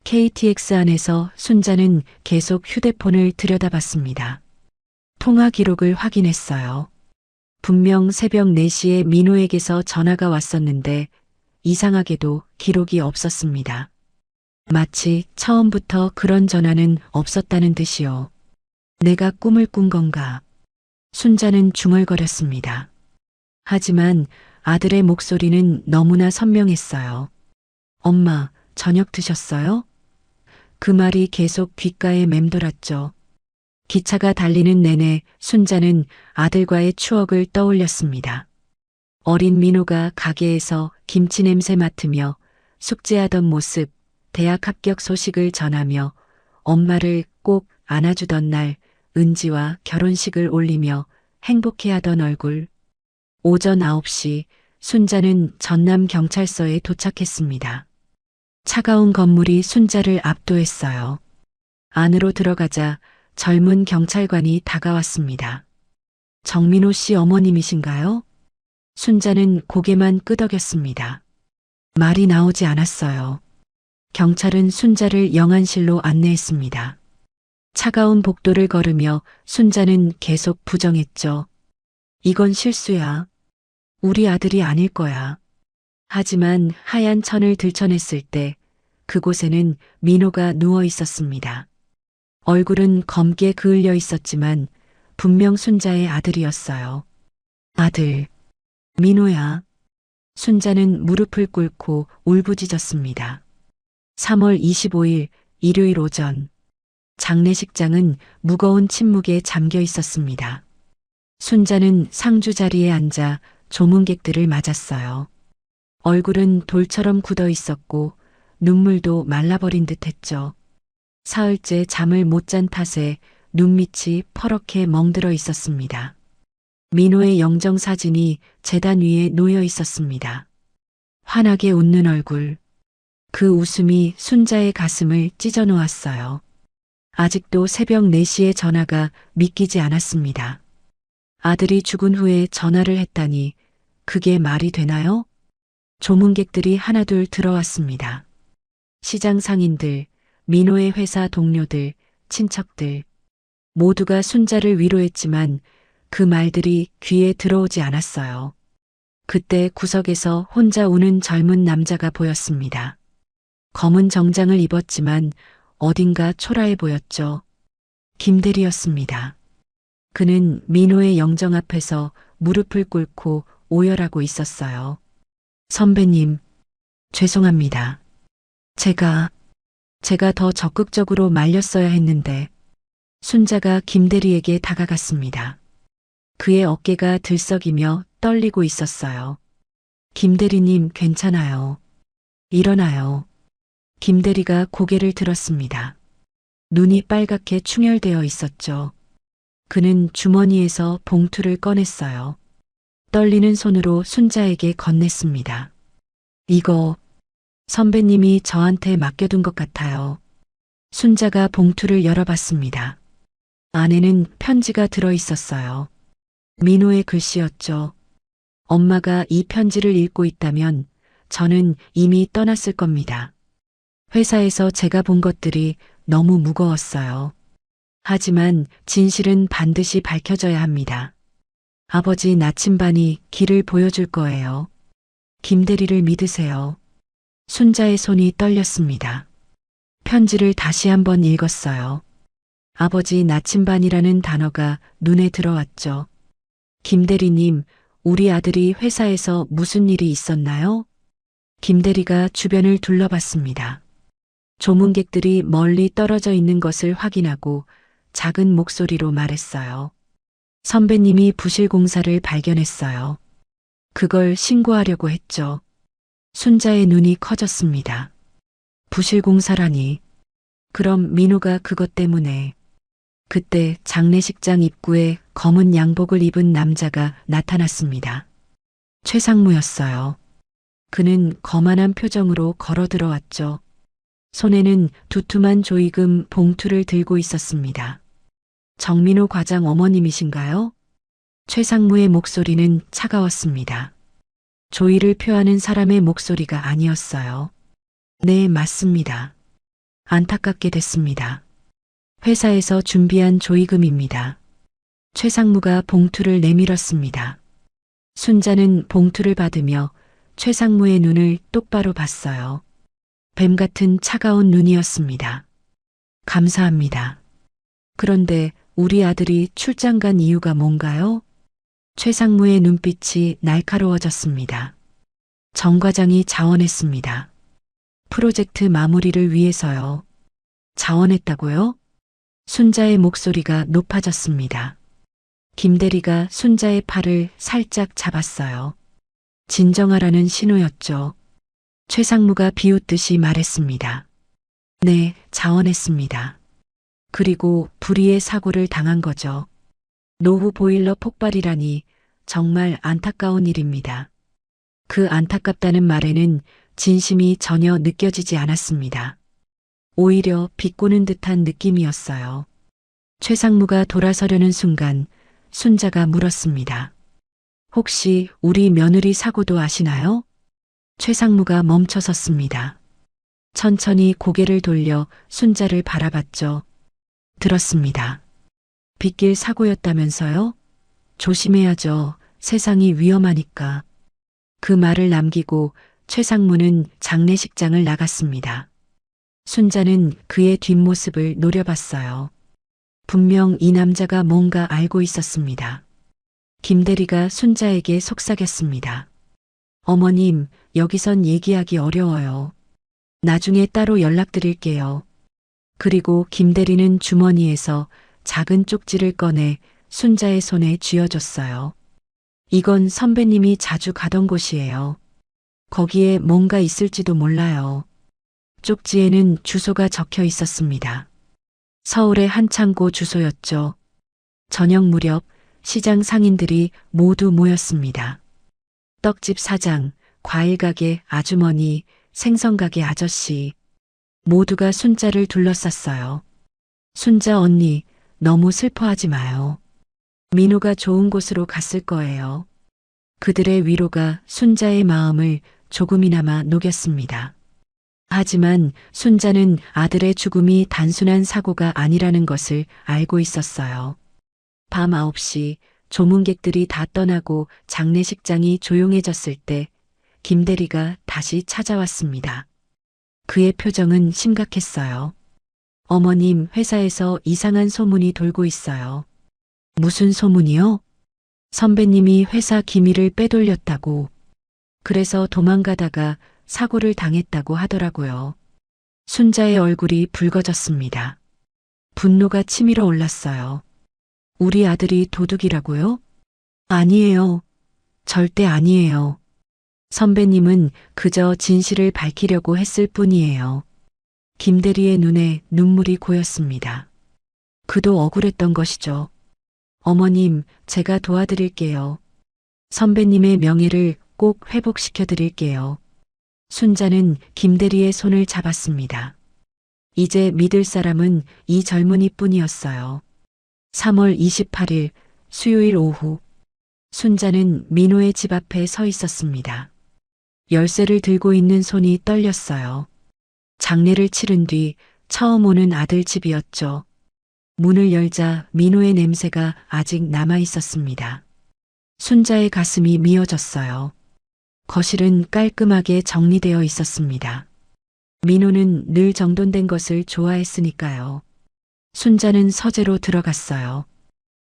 KTX 안에서 순자는 계속 휴대폰을 들여다봤습니다. 통화 기록을 확인했어요. 분명 새벽 4시에 민호에게서 전화가 왔었는데 이상하게도 기록이 없었습니다. 마치 처음부터 그런 전화는 없었다는 듯이요. 내가 꿈을 꾼 건가? 순자는 중얼거렸습니다. 하지만 아들의 목소리는 너무나 선명했어요. 엄마, 저녁 드셨어요? 그 말이 계속 귓가에 맴돌았죠. 기차가 달리는 내내 순자는 아들과의 추억을 떠올렸습니다. 어린 민호가 가게에서 김치 냄새 맡으며 숙제하던 모습, 대학 합격 소식을 전하며 엄마를 꼭 안아주던 날, 은지와 결혼식을 올리며 행복해하던 얼굴. 오전 9시 순자는 전남경찰서에 도착했습니다. 차가운 건물이 순자를 압도했어요. 안으로 들어가자 젊은 경찰관이 다가왔습니다. 정민호 씨 어머님이신가요? 순자는 고개만 끄덕였습니다. 말이 나오지 않았어요. 경찰은 순자를 영안실로 안내했습니다. 차가운 복도를 걸으며 순자는 계속 부정했죠. 이건 실수야. 우리 아들이 아닐 거야. 하지만 하얀 천을 들춰냈을 때 그곳에는 민호가 누워 있었습니다. 얼굴은 검게 그을려 있었지만 분명 순자의 아들이었어요. 아들, 민호야. 순자는 무릎을 꿇고 울부짖었습니다. 3월 25일 일요일 오전. 장례식장은 무거운 침묵에 잠겨 있었습니다. 순자는 상주 자리에 앉아 조문객들을 맞았어요. 얼굴은 돌처럼 굳어 있었고 눈물도 말라버린 듯 했죠. 사흘째 잠을 못 잔 탓에 눈밑이 퍼렇게 멍들어 있었습니다. 민호의 영정 사진이 제단 위에 놓여 있었습니다. 환하게 웃는 얼굴. 그 웃음이 순자의 가슴을 찢어 놓았어요. 아직도 새벽 4시의 전화가 믿기지 않았습니다. 아들이 죽은 후에 전화를 했다니 그게 말이 되나요? 조문객들이 하나둘 들어왔습니다. 시장 상인들, 민호의 회사 동료들, 친척들. 모두가 순자를 위로했지만 그 말들이 귀에 들어오지 않았어요. 그때 구석에서 혼자 우는 젊은 남자가 보였습니다. 검은 정장을 입었지만 어딘가 초라해 보였죠. 김대리였습니다. 그는 민호의 영정 앞에서 무릎을 꿇고 오열하고 있었어요. 선배님, 죄송합니다. 제가 제가 더 적극적으로 말렸어야 했는데 순자가 김대리에게 다가갔습니다. 그의 어깨가 들썩이며 떨리고 있었어요. 김대리님 괜찮아요. 일어나요. 김대리가 고개를 들었습니다. 눈이 빨갛게 충혈되어 있었죠. 그는 주머니에서 봉투를 꺼냈어요. 떨리는 손으로 순자에게 건넸습니다. 이거 선배님이 저한테 맡겨둔 것 같아요. 순자가 봉투를 열어봤습니다. 안에는 편지가 들어 있었어요. 민호의 글씨였죠. 엄마가 이 편지를 읽고 있다면 저는 이미 떠났을 겁니다. 회사에서 제가 본 것들이 너무 무거웠어요. 하지만 진실은 반드시 밝혀져야 합니다. 아버지 나침반이 길을 보여줄 거예요. 김대리를 믿으세요. 순자의 손이 떨렸습니다. 편지를 다시 한번 읽었어요. 아버지 나침반이라는 단어가 눈에 들어왔죠. 김대리님, 우리 아들이 회사에서 무슨 일이 있었나요? 김대리가 주변을 둘러봤습니다. 조문객들이 멀리 떨어져 있는 것을 확인하고 작은 목소리로 말했어요. 선배님이 부실 공사를 발견했어요. 그걸 신고하려고 했죠. 순자의 눈이 커졌습니다. 부실 공사라니. 그럼 민호가 그것 때문에. 그때 장례식장 입구에 검은 양복을 입은 남자가 나타났습니다. 최상무였어요. 그는 거만한 표정으로 걸어 들어왔죠. 손에는 두툼한 조이금 봉투를 들고 있었습니다. 정민호 과장 어머님이신가요? 최상무의 목소리는 차가웠습니다. 조의를 표하는 사람의 목소리가 아니었어요. 네, 맞습니다. 안타깝게 됐습니다. 회사에서 준비한 조의금입니다. 최상무가 봉투를 내밀었습니다. 순자는 봉투를 받으며 최상무의 눈을 똑바로 봤어요. 뱀 같은 차가운 눈이었습니다. 감사합니다. 그런데 우리 아들이 출장 간 이유가 뭔가요? 최상무의 눈빛이 날카로워졌습니다. 정 과장이 자원했습니다. 프로젝트 마무리를 위해서요. 자원했다고요? 순자의 목소리가 높아졌습니다. 김대리가 순자의 팔을 살짝 잡았어요. 진정하라는 신호였죠. 최상무가 비웃듯이 말했습니다. 네, 자원했습니다. 그리고 불의의 사고를 당한 거죠. 노후 보일러 폭발이라니 정말 안타까운 일입니다. 그 안타깝다는 말에는 진심이 전혀 느껴지지 않았습니다. 오히려 비꼬는 듯한 느낌이었어요. 최상무가 돌아서려는 순간 순자가 물었습니다. 혹시 우리 며느리 사고도 아시나요? 최상무가 멈춰섰습니다. 천천히 고개를 돌려 순자를 바라봤죠. 들었습니다. 빗길 사고였다면서요? 조심해야죠. 세상이 위험하니까. 그 말을 남기고 최상무는 장례식장을 나갔습니다. 순자는 그의 뒷모습을 노려봤어요. 분명 이 남자가 뭔가 알고 있었습니다. 김대리가 순자에게 속삭였습니다. 어머님, 여기선 얘기하기 어려워요. 나중에 따로 연락드릴게요. 그리고 김대리는 주머니에서 작은 쪽지를 꺼내 순자의 손에 쥐어줬어요. 이건 선배님이 자주 가던 곳이에요. 거기에 뭔가 있을지도 몰라요. 쪽지에는 주소가 적혀 있었습니다. 서울의 한 창고 주소였죠. 저녁 무렵 시장 상인들이 모두 모였습니다. 떡집 사장, 과일가게 아주머니, 생선가게 아저씨 모두가 순자를 둘러쌌어요. 순자 언니, 너무 슬퍼하지 마요. 민호가 좋은 곳으로 갔을 거예요. 그들의 위로가 순자의 마음을 조금이나마 녹였습니다. 하지만 순자는 아들의 죽음이 단순한 사고가 아니라는 것을 알고 있었어요. 밤 9시 조문객들이 다 떠나고 장례식장이 조용해졌을 때 김대리가 다시 찾아왔습니다. 그의 표정은 심각했어요. 어머님, 회사에서 이상한 소문이 돌고 있어요. 무슨 소문이요? 선배님이 회사 기밀을 빼돌렸다고. 그래서 도망가다가 사고를 당했다고 하더라고요. 순자의 얼굴이 붉어졌습니다. 분노가 치밀어 올랐어요. 우리 아들이 도둑이라고요? 아니에요. 절대 아니에요. 선배님은 그저 진실을 밝히려고 했을 뿐이에요. 김대리의 눈에 눈물이 고였습니다. 그도 억울했던 것이죠. 어머님, 제가 도와드릴게요. 선배님의 명예를 꼭 회복시켜 드릴게요. 순자는 김대리의 손을 잡았습니다. 이제 믿을 사람은 이 젊은이 뿐이었어요. 3월 28일 수요일 오후 순자는 민호의 집 앞에 서 있었습니다. 열쇠를 들고 있는 손이 떨렸어요. 장례를 치른 뒤 처음 오는 아들 집이었죠. 문을 열자 민호의 냄새가 아직 남아 있었습니다. 순자의 가슴이 미어졌어요. 거실은 깔끔하게 정리되어 있었습니다. 민호는 늘 정돈된 것을 좋아했으니까요. 순자는 서재로 들어갔어요.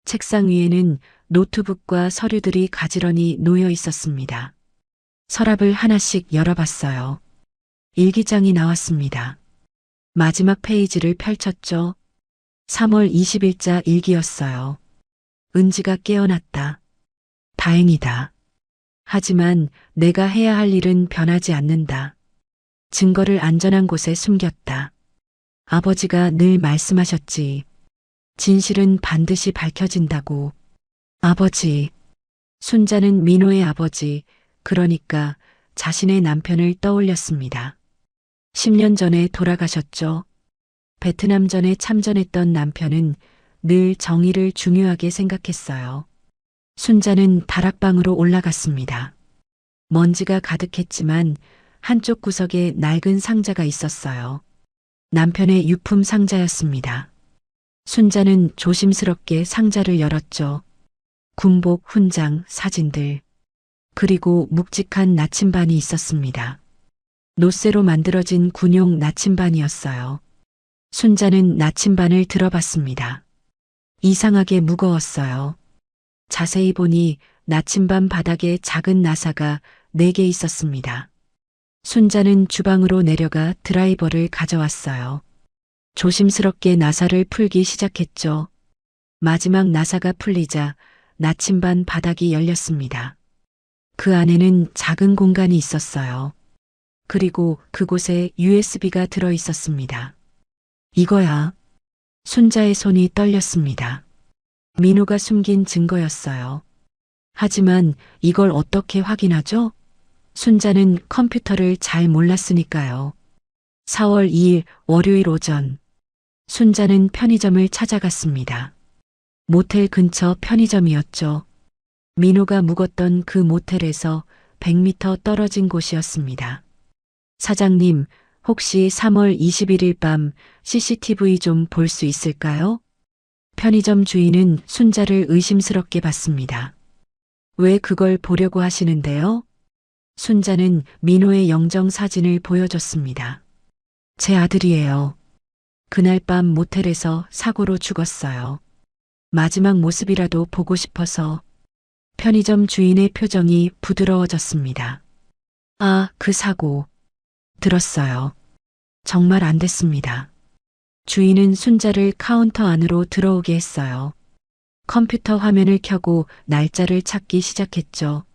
책상 위에는 노트북과 서류들이 가지런히 놓여 있었습니다. 서랍을 하나씩 열어봤어요. 일기장이 나왔습니다. 마지막 페이지를 펼쳤죠. 3월 20일자 일기였어요. 은지가 깨어났다. 다행이다. 하지만 내가 해야 할 일은 변하지 않는다. 증거를 안전한 곳에 숨겼다. 아버지가 늘 말씀하셨지. 진실은 반드시 밝혀진다고. 아버지. 순자는 민호의 아버지, 그러니까 자신의 남편을 떠올렸습니다. 10년 전에 돌아가셨죠. 베트남전에 참전했던 남편은 늘 정의를 중요하게 생각했어요. 순자는 다락방으로 올라갔습니다. 먼지가 가득했지만 한쪽 구석에 낡은 상자가 있었어요. 남편의 유품 상자였습니다. 순자는 조심스럽게 상자를 열었죠. 군복, 훈장, 사진들, 그리고 묵직한 나침반이 있었습니다. 노쇠로 만들어진 군용 나침반이었어요. 순자는 나침반을 들어봤습니다. 이상하게 무거웠어요. 자세히 보니 나침반 바닥에 작은 나사가 4개 있었습니다. 순자는 주방으로 내려가 드라이버를 가져왔어요. 조심스럽게 나사를 풀기 시작했죠. 마지막 나사가 풀리자 나침반 바닥이 열렸습니다. 그 안에는 작은 공간이 있었어요. 그리고 그곳에 USB가 들어 있었습니다. 이거야. 순자의 손이 떨렸습니다. 민호가 숨긴 증거였어요. 하지만 이걸 어떻게 확인하죠? 순자는 컴퓨터를 잘 몰랐으니까요. 4월 2일 월요일 오전, 순자는 편의점을 찾아갔습니다. 모텔 근처 편의점이었죠. 민호가 묵었던 그 모텔에서 100m 떨어진 곳이었습니다. 사장님, 혹시 3월 21일 밤 CCTV 좀 볼 수 있을까요? 편의점 주인은 순자를 의심스럽게 봤습니다. 왜 그걸 보려고 하시는데요? 순자는 민호의 영정 사진을 보여줬습니다. 제 아들이에요. 그날 밤 모텔에서 사고로 죽었어요. 마지막 모습이라도 보고 싶어서. 편의점 주인의 표정이 부드러워졌습니다. 아, 그 사고. 들었어요. 정말 안 됐습니다. 주인은 순자를 카운터 안으로 들어오게 했어요. 컴퓨터 화면을 켜고 날짜를 찾기 시작했죠.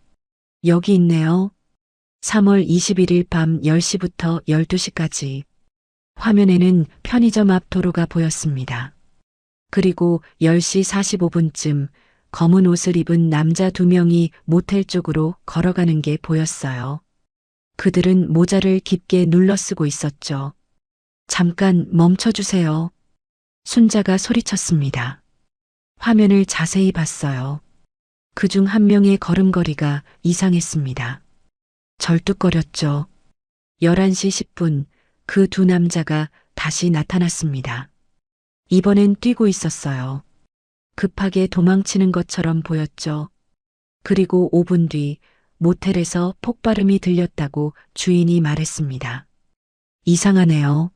여기 있네요. 3월 21일 밤 10시부터 12시까지. 화면에는 편의점 앞 도로가 보였습니다. 그리고 10시 45분쯤 검은 옷을 입은 남자 2명이 모텔 쪽으로 걸어가는 게 보였어요. 그들은 모자를 깊게 눌러쓰고 있었죠. 잠깐 멈춰주세요. 순자가 소리쳤습니다. 화면을 자세히 봤어요. 그중 한 명의 걸음걸이가 이상했습니다. 절뚝거렸죠. 11시 10분 그 2 남자가 다시 나타났습니다. 이번엔 뛰고 있었어요. 급하게 도망치는 것처럼 보였죠. 그리고 5분 뒤 모텔에서 폭발음이 들렸다고 주인이 말했습니다. 이상하네요.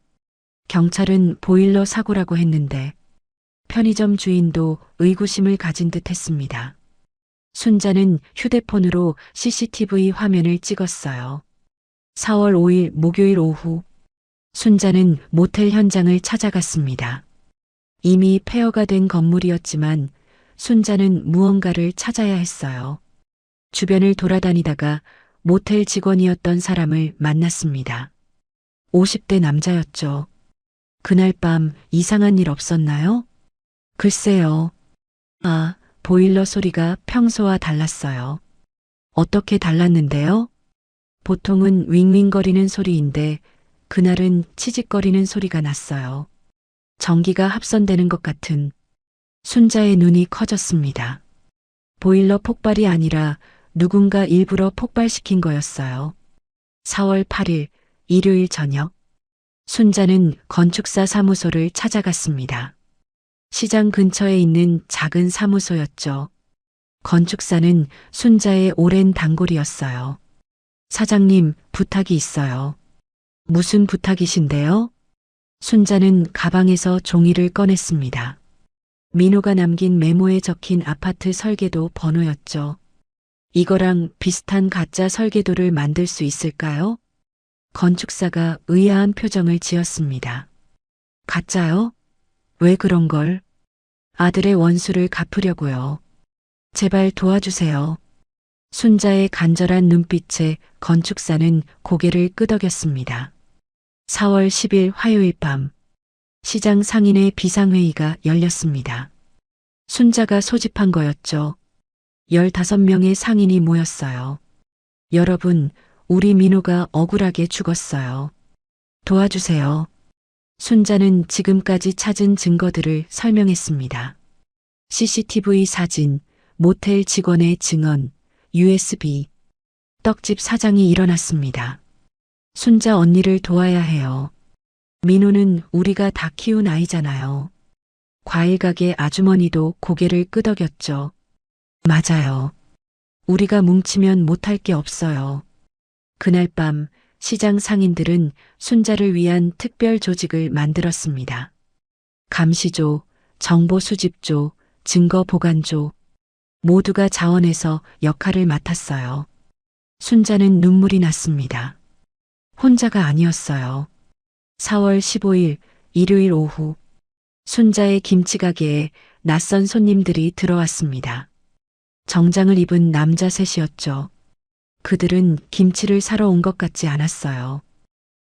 경찰은 보일러 사고라고 했는데 편의점 주인도 의구심을 가진 듯 했습니다. 순자는 휴대폰으로 CCTV 화면을 찍었어요. 4월 5일 목요일 오후 순자는 모텔 현장을 찾아갔습니다. 이미 폐허가 된 건물이었지만 순자는 무언가를 찾아야 했어요. 주변을 돌아다니다가 모텔 직원이었던 사람을 만났습니다. 50대 남자였죠. 그날 밤 이상한 일 없었나요? 글쎄요. 아, 보일러 소리가 평소와 달랐어요. 어떻게 달랐는데요? 보통은 윙윙거리는 소리인데 그날은 치직거리는 소리가 났어요. 전기가 합선되는 것 같은. 순자의 눈이 커졌습니다. 보일러 폭발이 아니라 누군가 일부러 폭발시킨 거였어요. 4월 8일 일요일 저녁 순자는 건축사 사무소를 찾아갔습니다. 시장 근처에 있는 작은 사무소였죠. 건축사는 순자의 오랜 단골이었어요. 사장님, 부탁이 있어요. 무슨 부탁이신데요? 순자는 가방에서 종이를 꺼냈습니다. 민호가 남긴 메모에 적힌 아파트 설계도 번호였죠. 이거랑 비슷한 가짜 설계도를 만들 수 있을까요? 건축사가 의아한 표정을 지었습니다. 가짜요? 왜 그런 걸? 아들의 원수를 갚으려고요. 제발 도와주세요. 순자의 간절한 눈빛에 건축사는 고개를 끄덕였습니다. 4월 10일 화요일 밤 시장 상인의 비상회의가 열렸습니다. 순자가 소집한 거였죠. 15명의 상인이 모였어요. 여러분, 우리 민호가 억울하게 죽었어요. 도와주세요. 순자는 지금까지 찾은 증거들을 설명했습니다. CCTV 사진, 모텔 직원의 증언, USB. 떡집 사장이 일어났습니다. 순자 언니를 도와야 해요. 민호는 우리가 다 키운 아이잖아요. 과일 가게 아주머니도 고개를 끄덕였죠. 맞아요. 우리가 뭉치면 못할 게 없어요. 그날 밤 시장 상인들은 순자를 위한 특별 조직을 만들었습니다. 감시조, 정보수집조, 증거보관조, 모두가 자원해서 역할을 맡았어요. 순자는 눈물이 났습니다. 혼자가 아니었어요. 4월 15일 일요일 오후 순자의 김치가게에 낯선 손님들이 들어왔습니다. 정장을 입은 남자 셋이었죠. 그들은 김치를 사러 온 것 같지 않았어요.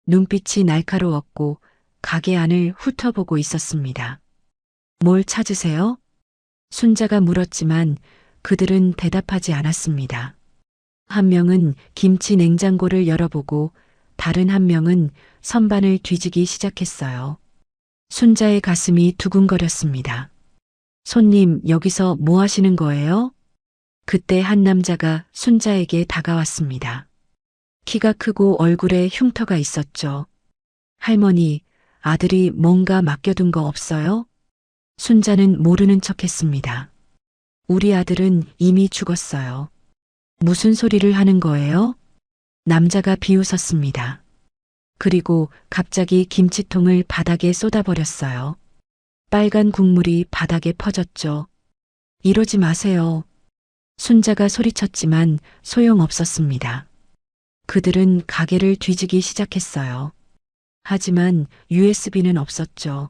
눈빛이 날카로웠고 가게 안을 훑어보고 있었습니다. 뭘 찾으세요? 순자가 물었지만 그들은 대답하지 않았습니다. 한 명은 김치 냉장고를 열어보고 다른 한 명은 선반을 뒤지기 시작했어요. 순자의 가슴이 두근거렸습니다. 손님, 여기서 뭐 하시는 거예요? 그때 한 남자가 순자에게 다가왔습니다. 키가 크고 얼굴에 흉터가 있었죠. 할머니, 아들이 뭔가 맡겨둔 거 없어요? 순자는 모르는 척 했습니다. 우리 아들은 이미 죽었어요. 무슨 소리를 하는 거예요? 남자가 비웃었습니다. 그리고 갑자기 김치통을 바닥에 쏟아버렸어요. 빨간 국물이 바닥에 퍼졌죠. 이러지 마세요. 순자가 소리쳤지만 소용없었습니다. 그들은 가게를 뒤지기 시작했어요. 하지만 USB는 없었죠.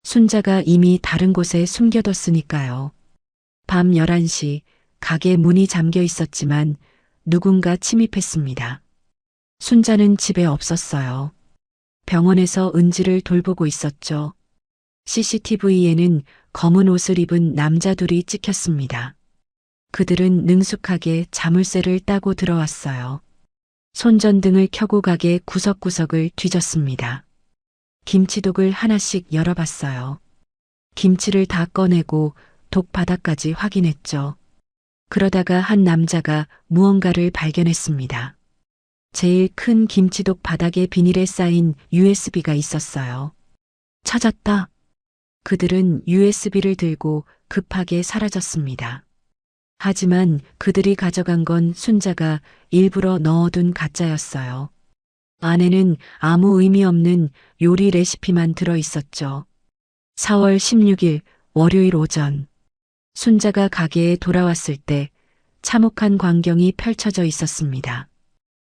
순자가 이미 다른 곳에 숨겨뒀으니까요. 밤 11시 가게 문이 잠겨 있었지만 누군가 침입했습니다. 순자는 집에 없었어요. 병원에서 은지를 돌보고 있었죠. CCTV에는 검은 옷을 입은 남자 둘이 찍혔습니다. 그들은 능숙하게 자물쇠를 따고 들어왔어요. 손전등을 켜고 가게 구석구석을 뒤졌습니다. 김치독을 하나씩 열어봤어요. 김치를 다 꺼내고 독 바닥까지 확인했죠. 그러다가 한 남자가 무언가를 발견했습니다. 제일 큰 김치독 바닥에 비닐에 쌓인 USB가 있었어요. 찾았다. 그들은 USB를 들고 급하게 사라졌습니다. 하지만 그들이 가져간 건 순자가 일부러 넣어둔 가짜였어요. 안에는 아무 의미 없는 요리 레시피만 들어 있었죠. 4월 16일 월요일 오전 순자가 가게에 돌아왔을 때 참혹한 광경이 펼쳐져 있었습니다.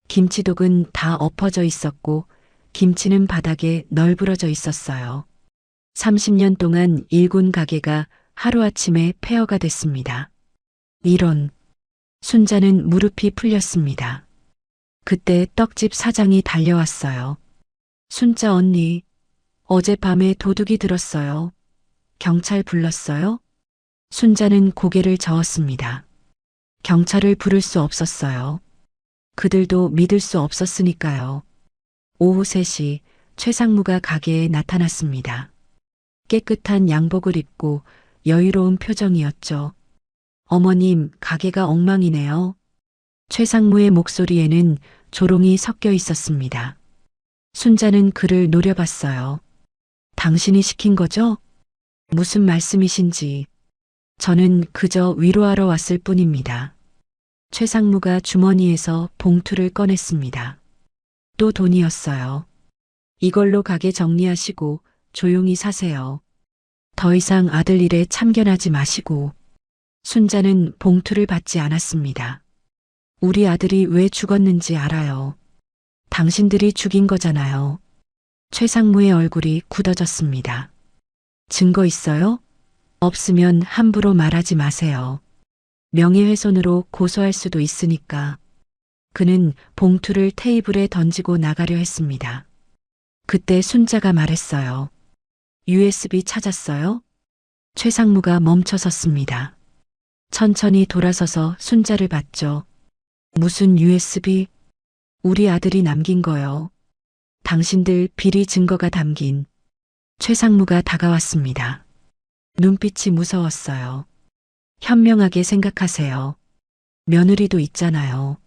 김치독은 다 엎어져 있었고 김치는 바닥에 널브러져 있었어요. 30년 동안 일군 가게가 하루아침에 폐허가 됐습니다. 이런, 순자는 무릎이 풀렸습니다. 그때 떡집 사장이 달려왔어요. 순자 언니, 어젯밤에 도둑이 들었어요. 경찰 불렀어요? 순자는 고개를 저었습니다. 경찰을 부를 수 없었어요. 그들도 믿을 수 없었으니까요. 오후 3시 최상무가 가게에 나타났습니다. 깨끗한 양복을 입고 여유로운 표정이었죠. 어머님, 가게가 엉망이네요. 최상무의 목소리에는 조롱이 섞여 있었습니다. 순자는 그를 노려봤어요. 당신이 시킨 거죠? 무슨 말씀이신지. 저는 그저 위로하러 왔을 뿐입니다. 최상무가 주머니에서 봉투를 꺼냈습니다. 또 돈이었어요. 이걸로 가게 정리하시고 조용히 사세요. 더 이상 아들 일에 참견하지 마시고. 순자는 봉투를 받지 않았습니다. 우리 아들이 왜 죽었는지 알아요. 당신들이 죽인 거잖아요. 최상무의 얼굴이 굳어졌습니다. 증거 있어요? 없으면 함부로 말하지 마세요. 명예훼손으로 고소할 수도 있으니까. 그는 봉투를 테이블에 던지고 나가려 했습니다. 그때 순자가 말했어요. USB 찾았어요? 최상무가 멈춰섰습니다. 천천히 돌아서서 순자를 봤죠. 무슨 USB? 우리 아들이 남긴 거요. 당신들 비리 증거가 담긴. 최상무가 다가왔습니다. 눈빛이 무서웠어요. 현명하게 생각하세요. 며느리도 있잖아요.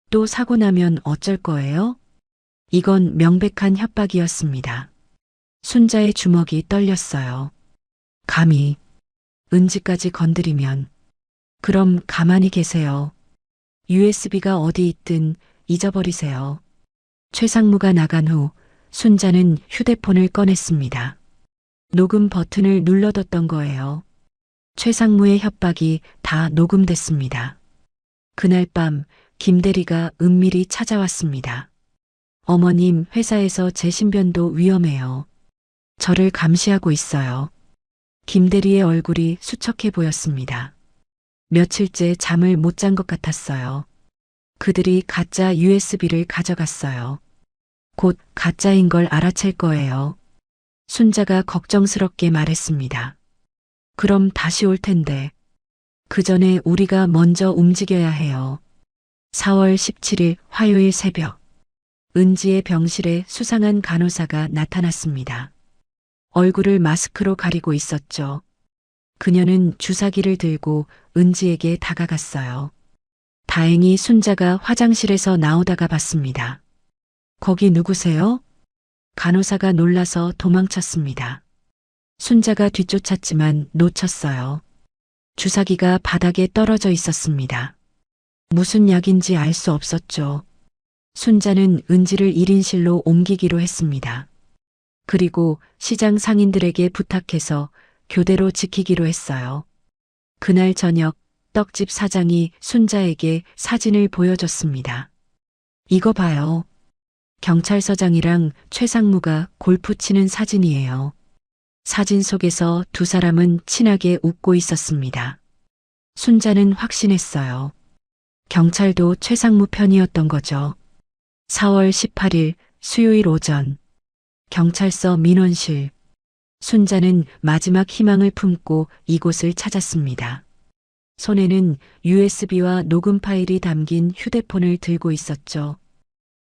또 사고 나면 어쩔 거예요? 이건 명백한 협박이었습니다. 순자의 주먹이 떨렸어요. 감히 은지까지 건드리면. 그럼 가만히 계세요. USB가 어디 있든 잊어버리세요. 최상무가 나간 후 순자는 휴대폰을 꺼냈습니다. 녹음 버튼을 눌러뒀던 거예요. 최상무의 협박이 다 녹음됐습니다. 그날 밤 김대리가 은밀히 찾아왔습니다. 어머님, 회사에서 제 신변도 위험해요. 저를 감시하고 있어요. 김대리의 얼굴이 수척해 보였습니다. 며칠째 잠을 못 잔 것 같았어요. 그들이 가짜 USB를 가져갔어요. 곧 가짜인 걸 알아챌 거예요. 순자가 걱정스럽게 말했습니다. 그럼 다시 올 텐데. 그 전에 우리가 먼저 움직여야 해요. 4월 17일 화요일 새벽. 은지의 병실에 수상한 간호사가 나타났습니다. 얼굴을 마스크로 가리고 있었죠. 그녀는 주사기를 들고 은지에게 다가갔어요. 다행히 순자가 화장실에서 나오다가 봤습니다. 거기 누구세요? 간호사가 놀라서 도망쳤습니다. 순자가 뒤쫓았지만 놓쳤어요. 주사기가 바닥에 떨어져 있었습니다. 무슨 약인지 알 수 없었죠. 순자는 은지를 1인실로 옮기기로 했습니다. 그리고 시장 상인들에게 부탁해서 교대로 지키기로 했어요. 그날 저녁 떡집 사장이 순자에게 사진을 보여줬습니다. 이거 봐요. 경찰서장이랑 최상무가 골프 치는 사진이에요. 사진 속에서 두 사람은 친하게 웃고 있었습니다. 순자는 확신했어요. 경찰도 최상무 편이었던 거죠. 4월 18일 수요일 오전 경찰서 민원실. 순자는 마지막 희망을 품고 이곳을 찾았습니다. 손에는 USB와 녹음 파일이 담긴 휴대폰을 들고 있었죠.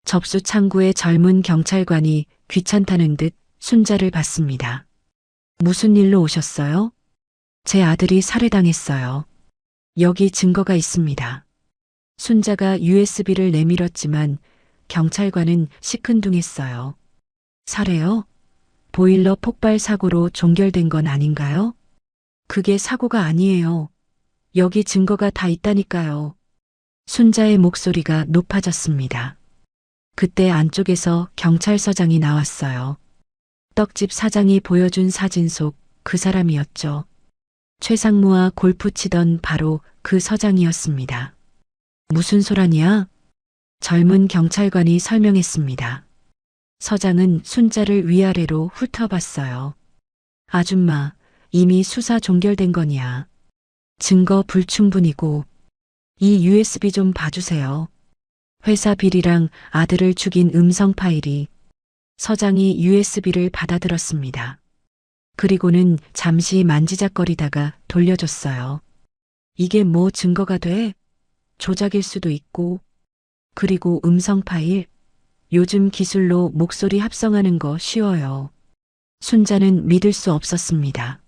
접수 창구에 젊은 경찰관이 귀찮다는 듯 순자를 봤습니다. 무슨 일로 오셨어요? 제 아들이 살해당했어요. 여기 증거가 있습니다. 순자가 USB를 내밀었지만 경찰관은 시큰둥했어요. 살해요? 보일러 폭발 사고로 종결된 건 아닌가요? 그게 사고가 아니에요. 여기 증거가 다 있다니까요. 순자의 목소리가 높아졌습니다. 그때 안쪽에서 경찰서장이 나왔어요. 떡집 사장이 보여준 사진 속 그 사람이었죠. 최상무와 골프 치던 바로 그 서장이었습니다. 무슨 소란이야? 젊은 경찰관이 설명했습니다. 서장은 순자를 위아래로 훑어봤어요. 아줌마, 이미 수사 종결된 거냐. 증거 불충분이고 이 USB 좀 봐주세요. 회사 비리랑 아들을 죽인 음성 파일이. 서장이 USB를 받아들었습니다. 그리고는 잠시 만지작거리다가 돌려줬어요. 이게 뭐 증거가 돼? 조작일 수도 있고. 그리고 음성 파일. 요즘 기술로 목소리 합성하는 거 쉬워요. 순자는 믿을 수 없었습니다.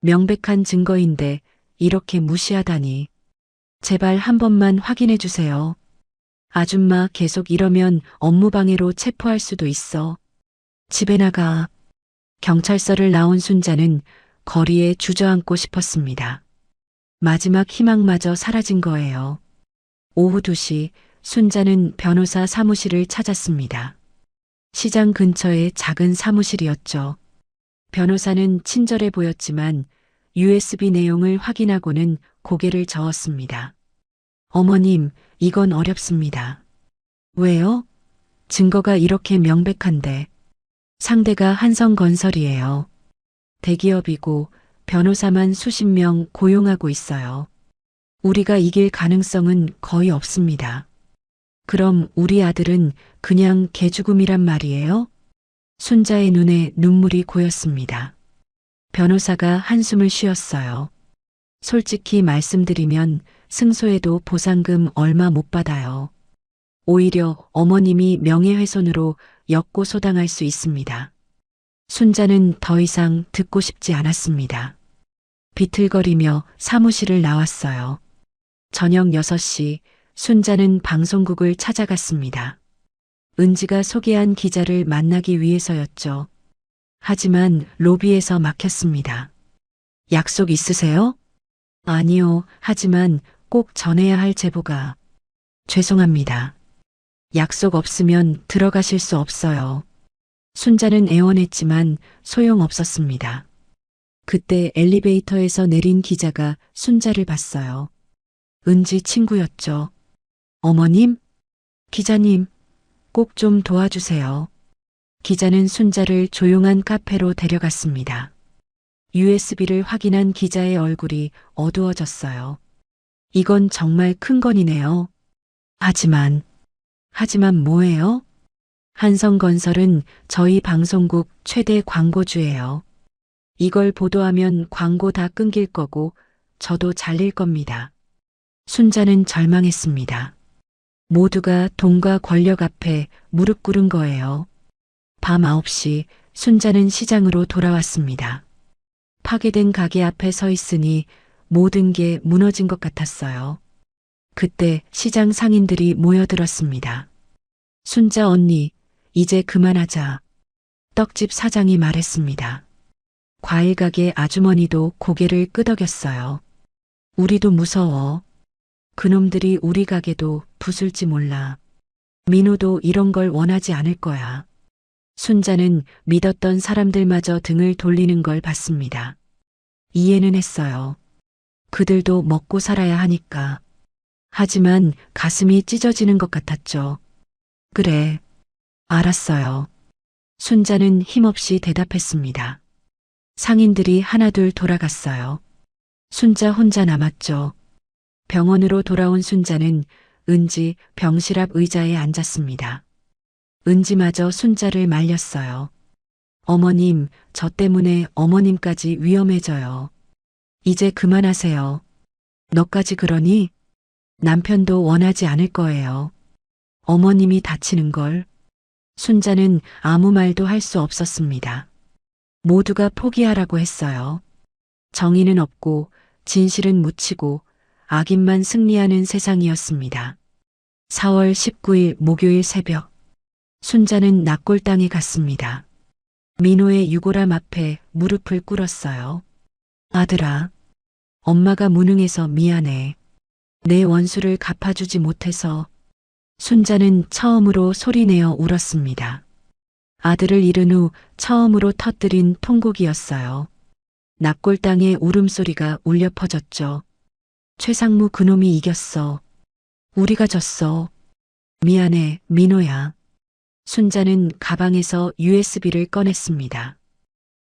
명백한 증거인데 이렇게 무시하다니. 제발 한 번만 확인해 주세요. 아줌마 계속 이러면 업무방해로 체포할 수도 있어. 집에 나가. 경찰서를 나온 순자는 거리에 주저앉고 싶었습니다. 마지막 희망마저 사라진 거예요. 오후 2시 순자는 변호사 사무실을 찾았습니다. 시장 근처의 작은 사무실이었죠. 변호사는 친절해 보였지만 USB 내용을 확인하고는 고개를 저었습니다. 어머님, 이건 어렵습니다. 왜요? 증거가 이렇게 명백한데. 상대가 한성건설이에요. 대기업이고 변호사만 수십 명 고용하고 있어요. 우리가 이길 가능성은 거의 없습니다. 그럼 우리 아들은 그냥 개죽음이란 말이에요? 순자의 눈에 눈물이 고였습니다. 변호사가 한숨을 쉬었어요. 솔직히 말씀드리면 승소해도 보상금 얼마 못 받아요. 오히려 어머님이 명예훼손으로 역고소당할 수 있습니다. 순자는 더 이상 듣고 싶지 않았습니다. 비틀거리며 사무실을 나왔어요. 저녁 6시 순자는 방송국을 찾아갔습니다. 은지가 소개한 기자를 만나기 위해서였죠. 하지만 로비에서 막혔습니다. 약속 있으세요? 아니요. 하지만 꼭 전해야 할 제보가. 죄송합니다. 약속 없으면 들어가실 수 없어요. 순자는 애원했지만 소용없었습니다. 그때 엘리베이터에서 내린 기자가 순자를 봤어요. 은지 친구였죠. 어머님? 기자님, 꼭 좀 도와주세요. 기자는 순자를 조용한 카페로 데려갔습니다. USB를 확인한 기자의 얼굴이 어두워졌어요. 이건 정말 큰 건이네요. 하지만 뭐예요? 한성건설은 저희 방송국 최대 광고주예요. 이걸 보도하면 광고 다 끊길 거고 저도 잘릴 겁니다. 순자는 절망했습니다. 모두가 돈과 권력 앞에 무릎 꿇은 거예요. 밤 9시 순자는 시장으로 돌아왔습니다. 파괴된 가게 앞에 서 있으니 모든 게 무너진 것 같았어요. 그때 시장 상인들이 모여들었습니다. 순자 언니, 이제 그만하자. 떡집 사장이 말했습니다. 과일 가게 아주머니도 고개를 끄덕였어요. 우리도 무서워. 그놈들이 우리 가게도 부술지 몰라. 민호도 이런 걸 원하지 않을 거야. 순자는 믿었던 사람들마저 등을 돌리는 걸 봤습니다. 이해는 했어요. 그들도 먹고 살아야 하니까. 하지만 가슴이 찢어지는 것 같았죠. 그래, 알았어요. 순자는 힘없이 대답했습니다. 상인들이 하나둘 돌아갔어요. 순자 혼자 남았죠. 병원으로 돌아온 순자는 은지 병실 앞 의자에 앉았습니다. 은지마저 순자를 말렸어요. 어머님, 저 때문에 어머님까지 위험해져요. 이제 그만하세요. 너까지 그러니? 남편도 원하지 않을 거예요. 어머님이 다치는 걸. 순자는 아무 말도 할 수 없었습니다. 모두가 포기하라고 했어요. 정의는 없고 진실은 묻히고 악인만 승리하는 세상이었습니다. 4월 19일 목요일 새벽. 순자는 낙골당에 갔습니다. 민호의 유골함 앞에 무릎을 꿇었어요. 아들아, 엄마가 무능해서 미안해. 내 원수를 갚아주지 못해서. 순자는 처음으로 소리내어 울었습니다. 아들을 잃은 후 처음으로 터뜨린 통곡이었어요. 낙골당의 울음소리가 울려 퍼졌죠. 최상무 그놈이 이겼어. 우리가 졌어. 미안해, 민호야. 순자는 가방에서 USB를 꺼냈습니다.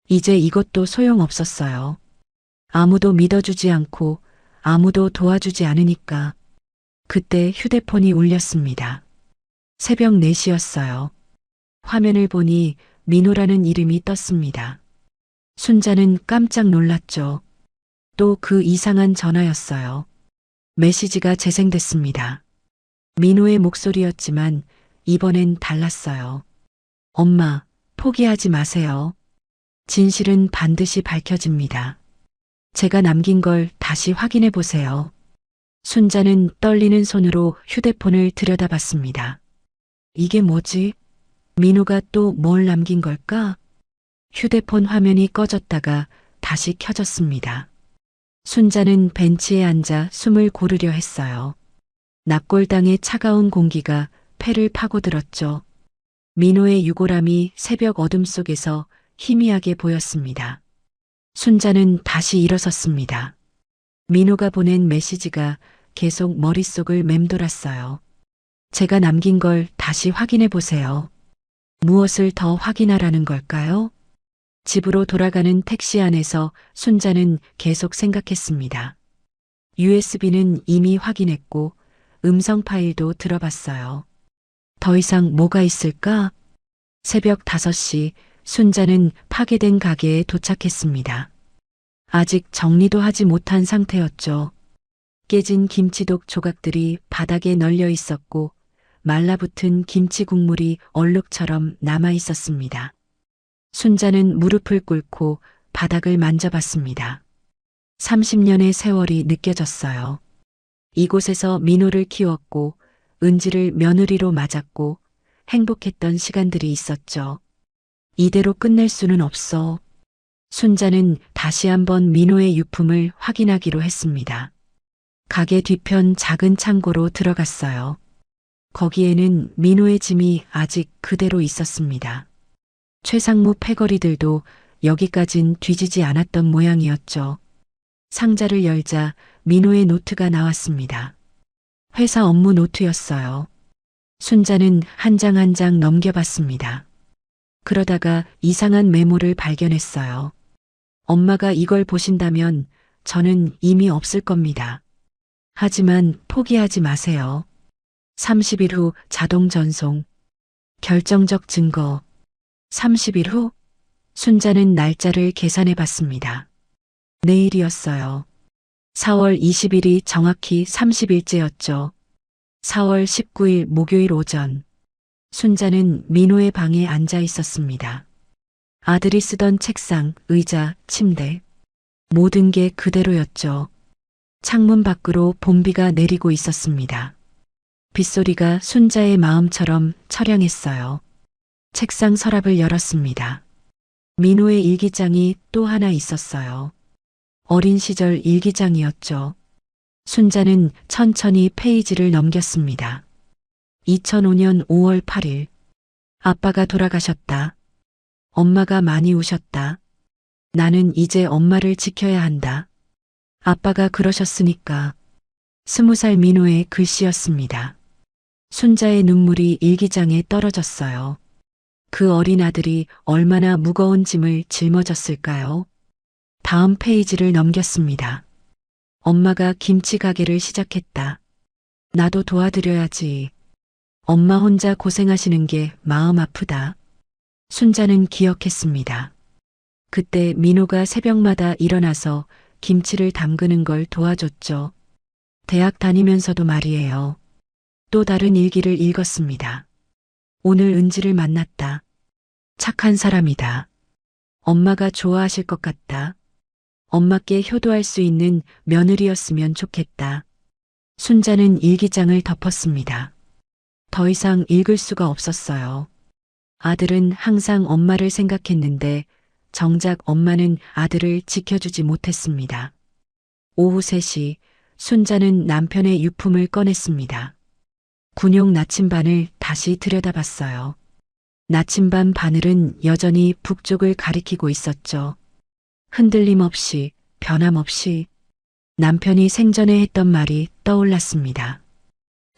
이제 이것도 소용없었어요. 아무도 믿어주지 않고 아무도 도와주지 않으니까. 그때 휴대폰이 울렸습니다. 새벽 4시였어요. 화면을 보니 민호라는 이름이 떴습니다. 순자는 깜짝 놀랐죠. 또 그 이상한 전화였어요. 메시지가 재생됐습니다. 민호의 목소리였지만 이번엔 달랐어요. 엄마, 포기하지 마세요. 진실은 반드시 밝혀집니다. 제가 남긴 걸 다시 확인해 보세요. 순자는 떨리는 손으로 휴대폰을 들여다봤습니다. 이게 뭐지? 민호가 또 뭘 남긴 걸까? 휴대폰 화면이 꺼졌다가 다시 켜졌습니다. 순자는 벤치에 앉아 숨을 고르려 했어요. 납골당의 차가운 공기가 폐를 파고들었죠. 민호의 유골함이 새벽 어둠 속에서 희미하게 보였습니다. 순자는 다시 일어섰습니다. 민호가 보낸 메시지가 계속 머릿속을 맴돌았어요. 제가 남긴 걸 다시 확인해 보세요. 무엇을 더 확인하라는 걸까요? 집으로 돌아가는 택시 안에서 순자는 계속 생각했습니다. USB는 이미 확인했고 음성 파일도 들어봤어요. 더 이상 뭐가 있을까? 새벽 5시 순자는 파괴된 가게에 도착했습니다. 아직 정리도 하지 못한 상태였죠. 깨진 김치독 조각들이 바닥에 널려 있었고 말라붙은 김치 국물이 얼룩처럼 남아 있었습니다. 순자는 무릎을 꿇고 바닥을 만져봤습니다. 30년의 세월이 느껴졌어요. 이곳에서 민호를 키웠고 은지를 며느리로 맞았고 행복했던 시간들이 있었죠. 이대로 끝낼 수는 없어. 순자는 다시 한번 민호의 유품을 확인하기로 했습니다. 가게 뒤편 작은 창고로 들어갔어요. 거기에는 민호의 짐이 아직 그대로 있었습니다. 최상무 패거리들도 여기까진 뒤지지 않았던 모양이었죠. 상자를 열자 민호의 노트가 나왔습니다. 회사 업무 노트였어요. 순자는 한 장 한 장 넘겨봤습니다. 그러다가 이상한 메모를 발견했어요. 엄마가 이걸 보신다면 저는 이미 없을 겁니다. 하지만 포기하지 마세요. 30일 후 자동 전송. 결정적 증거. 30일 후 순자는 날짜를 계산해 봤습니다. 내일이었어요. 4월 20일이 정확히 30일째였죠. 4월 19일 목요일 오전. 순자는 민호의 방에 앉아 있었습니다. 아들이 쓰던 책상, 의자, 침대. 모든 게 그대로였죠. 창문 밖으로 봄비가 내리고 있었습니다. 빗소리가 순자의 마음처럼 처량했어요. 책상 서랍을 열었습니다. 민호의 일기장이 또 하나 있었어요. 어린 시절 일기장이었죠. 순자는 천천히 페이지를 넘겼습니다. 2005년 5월 8일. 아빠가 돌아가셨다. 엄마가 많이 우셨다. 나는 이제 엄마를 지켜야 한다. 아빠가 그러셨으니까. 20살 민호의 글씨였습니다. 순자의 눈물이 일기장에 떨어졌어요. 그 어린 아들이 얼마나 무거운 짐을 짊어졌을까요? 다음 페이지를 넘겼습니다. 엄마가 김치 가게를 시작했다. 나도 도와드려야지. 엄마 혼자 고생하시는 게 마음 아프다. 순자는 기억했습니다. 그때 민호가 새벽마다 일어나서 김치를 담그는 걸 도와줬죠. 대학 다니면서도 말이에요. 또 다른 일기를 읽었습니다. 오늘 은지를 만났다. 착한 사람이다. 엄마가 좋아하실 것 같다. 엄마께 효도할 수 있는 며느리였으면 좋겠다. 순자는 일기장을 덮었습니다. 더 이상 읽을 수가 없었어요. 아들은 항상 엄마를 생각했는데 정작 엄마는 아들을 지켜주지 못했습니다. 오후 3시 순자는 남편의 유품을 꺼냈습니다. 군용 나침반을 다시 들여다봤어요. 나침반 바늘은 여전히 북쪽을 가리키고 있었죠. 흔들림 없이, 변함없이. 남편이 생전에 했던 말이 떠올랐습니다.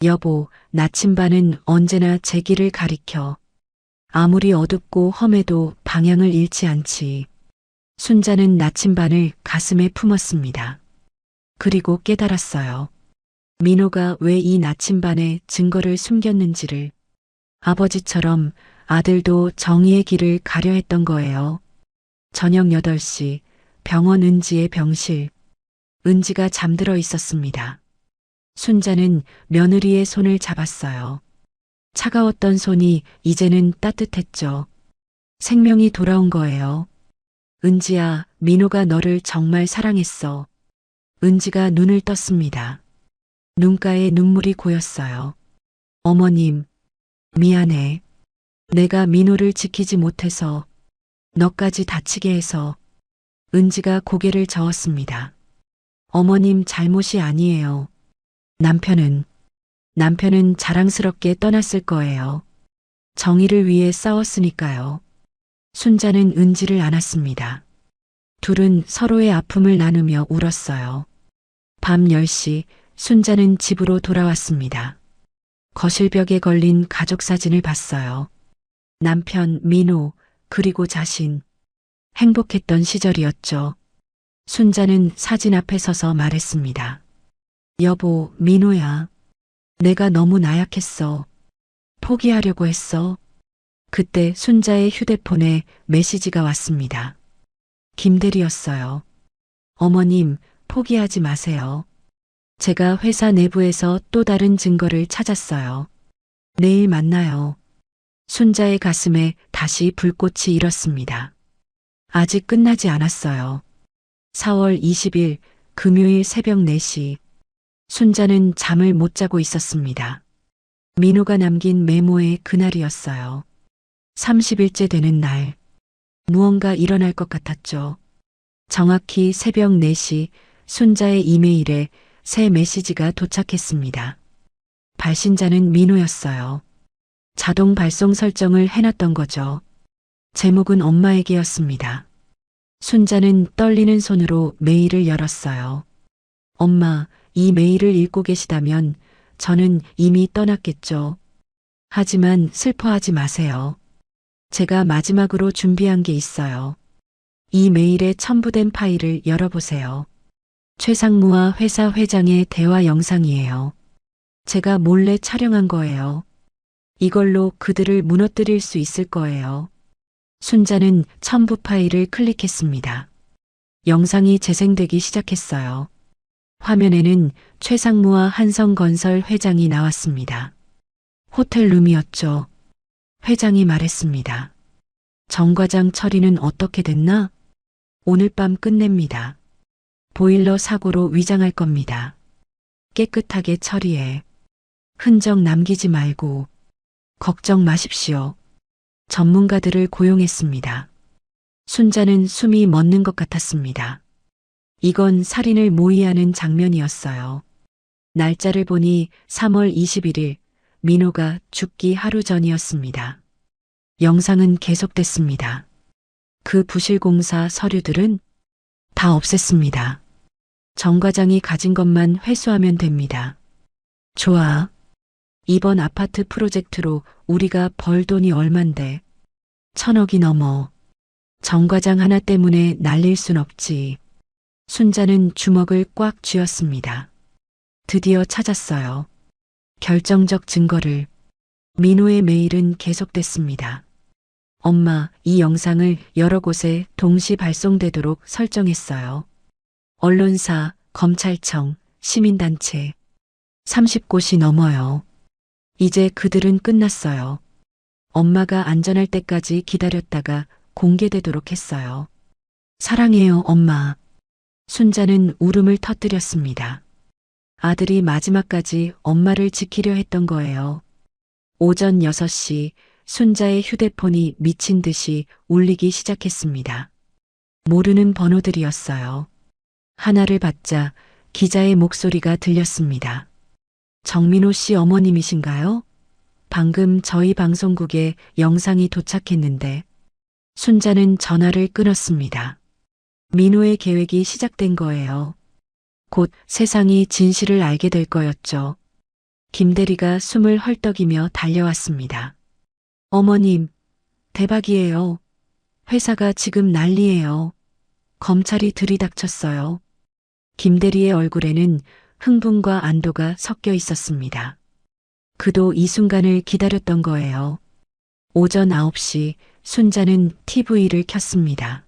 여보, 나침반은 언제나 제 길을 가리켜. 아무리 어둡고 험해도 방향을 잃지 않지. 순자는 나침반을 가슴에 품었습니다. 그리고 깨달았어요. 민호가 왜 이 나침반에 증거를 숨겼는지를. 아버지처럼 아들도 정의의 길을 가려 했던 거예요. 저녁 8시 병원 은지의 병실. 은지가 잠들어 있었습니다. 순자는 며느리의 손을 잡았어요. 차가웠던 손이 이제는 따뜻했죠. 생명이 돌아온 거예요. 은지야, 민호가 너를 정말 사랑했어. 은지가 눈을 떴습니다. 눈가에 눈물이 고였어요. 어머님, 미안해. 내가 민호를 지키지 못해서, 너까지 다치게 해서. 은지가 고개를 저었습니다. 어머님 잘못이 아니에요. 남편은 자랑스럽게 떠났을 거예요. 정의를 위해 싸웠으니까요. 순자는 은지를 안았습니다. 둘은 서로의 아픔을 나누며 울었어요. 밤 10시 순자는 집으로 돌아왔습니다. 거실벽에 걸린 가족 사진을 봤어요. 남편, 민호, 그리고 자신. 행복했던 시절이었죠. 순자는 사진 앞에 서서 말했습니다. 여보, 민호야. 내가 너무 나약했어. 포기하려고 했어. 그때 순자의 휴대폰에 메시지가 왔습니다. 김대리였어요. 어머님, 포기하지 마세요. 제가 회사 내부에서 또 다른 증거를 찾았어요. 내일 만나요. 순자의 가슴에 다시 불꽃이 일었습니다. 아직 끝나지 않았어요. 4월 20일 금요일 새벽 4시. 순자는 잠을 못 자고 있었습니다. 민호가 남긴 메모의 그날이었어요. 30일째 되는 날. 무언가 일어날 것 같았죠. 정확히 새벽 4시 순자의 이메일에 새 메시지가 도착했습니다. 발신자는 민호였어요. 자동 발송 설정을 해놨던 거죠. 제목은 엄마에게였습니다. 순자는 떨리는 손으로 메일을 열었어요. 엄마, 이 메일을 읽고 계시다면 저는 이미 떠났겠죠. 하지만 슬퍼하지 마세요. 제가 마지막으로 준비한 게 있어요. 이 메일에 첨부된 파일을 열어보세요. 최상무와 회사 회장의 대화 영상이에요. 제가 몰래 촬영한 거예요. 이걸로 그들을 무너뜨릴 수 있을 거예요. 순자는 첨부 파일을 클릭했습니다. 영상이 재생되기 시작했어요. 화면에는 최상무와 한성건설 회장이 나왔습니다. 호텔 룸이었죠. 회장이 말했습니다. 정 과장 처리는 어떻게 됐나? 오늘 밤 끝냅니다. 보일러 사고로 위장할 겁니다. 깨끗하게 처리해. 흔적 남기지 말고. 걱정 마십시오. 전문가들을 고용했습니다. 순자는 숨이 멎는 것 같았습니다. 이건 살인을 모의하는 장면이었어요. 날짜를 보니 3월 21일, 민호가 죽기 하루 전이었습니다. 영상은 계속됐습니다. 그 부실공사 서류들은 다 없앴습니다. 정 과장이 가진 것만 회수하면 됩니다. 좋아. 이번 아파트 프로젝트로 우리가 벌 돈이 얼만데. 1,000억이 넘어. 정 과장 하나 때문에 날릴 순 없지. 순자는 주먹을 꽉 쥐었습니다. 드디어 찾았어요. 결정적 증거를. 민호의 메일은 계속됐습니다. 엄마, 이 영상을 여러 곳에 동시 발송되도록 설정했어요. 언론사, 검찰청, 시민단체. 30곳이 넘어요. 이제 그들은 끝났어요. 엄마가 안전할 때까지 기다렸다가 공개되도록 했어요. 사랑해요, 엄마. 순자는 울음을 터뜨렸습니다. 아들이 마지막까지 엄마를 지키려 했던 거예요. 오전 6시 순자의 휴대폰이 미친 듯이 울리기 시작했습니다. 모르는 번호들이었어요. 하나를 받자 기자의 목소리가 들렸습니다. 정민호 씨 어머님이신가요? 방금 저희 방송국에 영상이 도착했는데. 순자는 전화를 끊었습니다. 민호의 계획이 시작된 거예요. 곧 세상이 진실을 알게 될 거였죠. 김대리가 숨을 헐떡이며 달려왔습니다. 어머님, 대박이에요. 회사가 지금 난리예요. 검찰이 들이닥쳤어요. 김대리의 얼굴에는 흥분과 안도가 섞여 있었습니다. 그도 이 순간을 기다렸던 거예요. 오전 9시 순자는 TV를 켰습니다.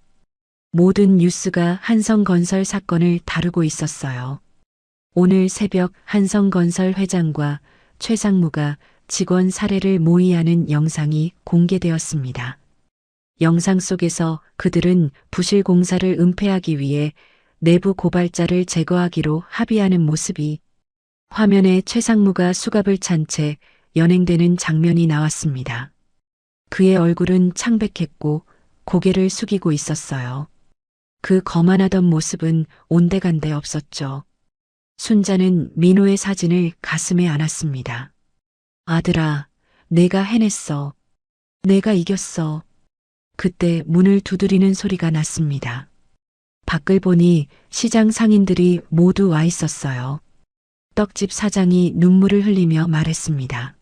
모든 뉴스가 한성건설 사건을 다루고 있었어요. 오늘 새벽 한성건설 회장과 최상무가 직원 살해를 모의하는 영상이 공개되었습니다. 영상 속에서 그들은 부실 공사를 은폐하기 위해 내부 고발자를 제거하기로 합의하는 모습이 화면에 최상무가 수갑을 찬 채 연행되는 장면이 나왔습니다. 그의 얼굴은 창백했고 고개를 숙이고 있었어요. 그 거만하던 모습은 온데간데 없었죠. 순자는 민호의 사진을 가슴에 안았습니다. 아들아, 내가 해냈어. 내가 이겼어. 그때 문을 두드리는 소리가 났습니다. 밖을 보니 시장 상인들이 모두 와 있었어요. 떡집 사장이 눈물을 흘리며 말했습니다.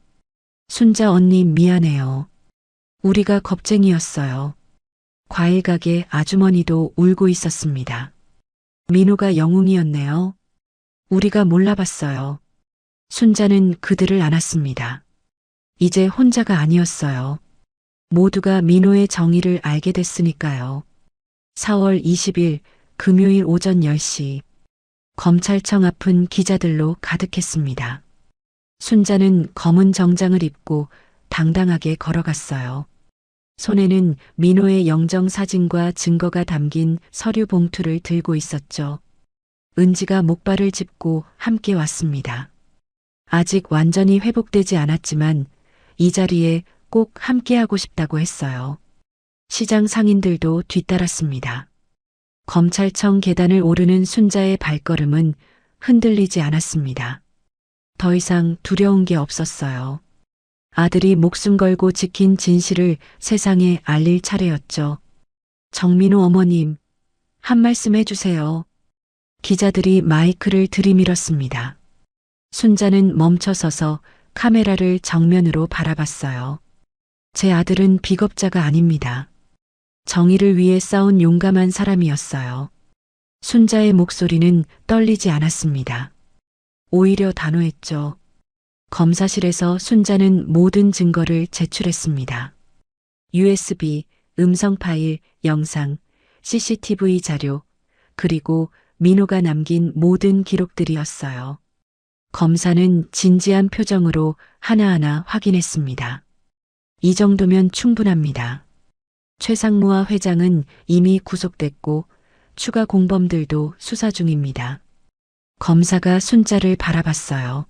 순자 언니 미안해요. 우리가 겁쟁이였어요. 과일 가게 아주머니도 울고 있었습니다. 민호가 영웅이었네요. 우리가 몰라봤어요. 순자는 그들을 안았습니다. 이제 혼자가 아니었어요. 모두가 민호의 정의를 알게 됐으니까요. 4월 20일 금요일 오전 10시 검찰청 앞은 기자들로 가득했습니다. 순자는 검은 정장을 입고 당당하게 걸어갔어요. 손에는 민호의 영정 사진과 증거가 담긴 서류 봉투를 들고 있었죠. 은지가 목발을 짚고 함께 왔습니다. 아직 완전히 회복되지 않았지만 이 자리에 꼭 함께하고 싶다고 했어요. 시장 상인들도 뒤따랐습니다. 검찰청 계단을 오르는 순자의 발걸음은 흔들리지 않았습니다. 더 이상 두려운 게 없었어요. 아들이 목숨 걸고 지킨 진실을 세상에 알릴 차례였죠. 정민호 어머님, 한 말씀 해주세요. 기자들이 마이크를 들이밀었습니다. 순자는 멈춰서서 카메라를 정면으로 바라봤어요. 제 아들은 비겁자가 아닙니다. 정의를 위해 싸운 용감한 사람이었어요. 순자의 목소리는 떨리지 않았습니다. 오히려 단호했죠. 검사실에서 순자는 모든 증거를 제출했습니다. USB, 음성 파일, 영상, CCTV 자료, 그리고 민호가 남긴 모든 기록들이었어요. 검사는 진지한 표정으로 하나하나 확인했습니다. 이 정도면 충분합니다. 최상무와 회장은 이미 구속됐고 추가 공범들도 수사 중입니다. 검사가 순자를 바라봤어요.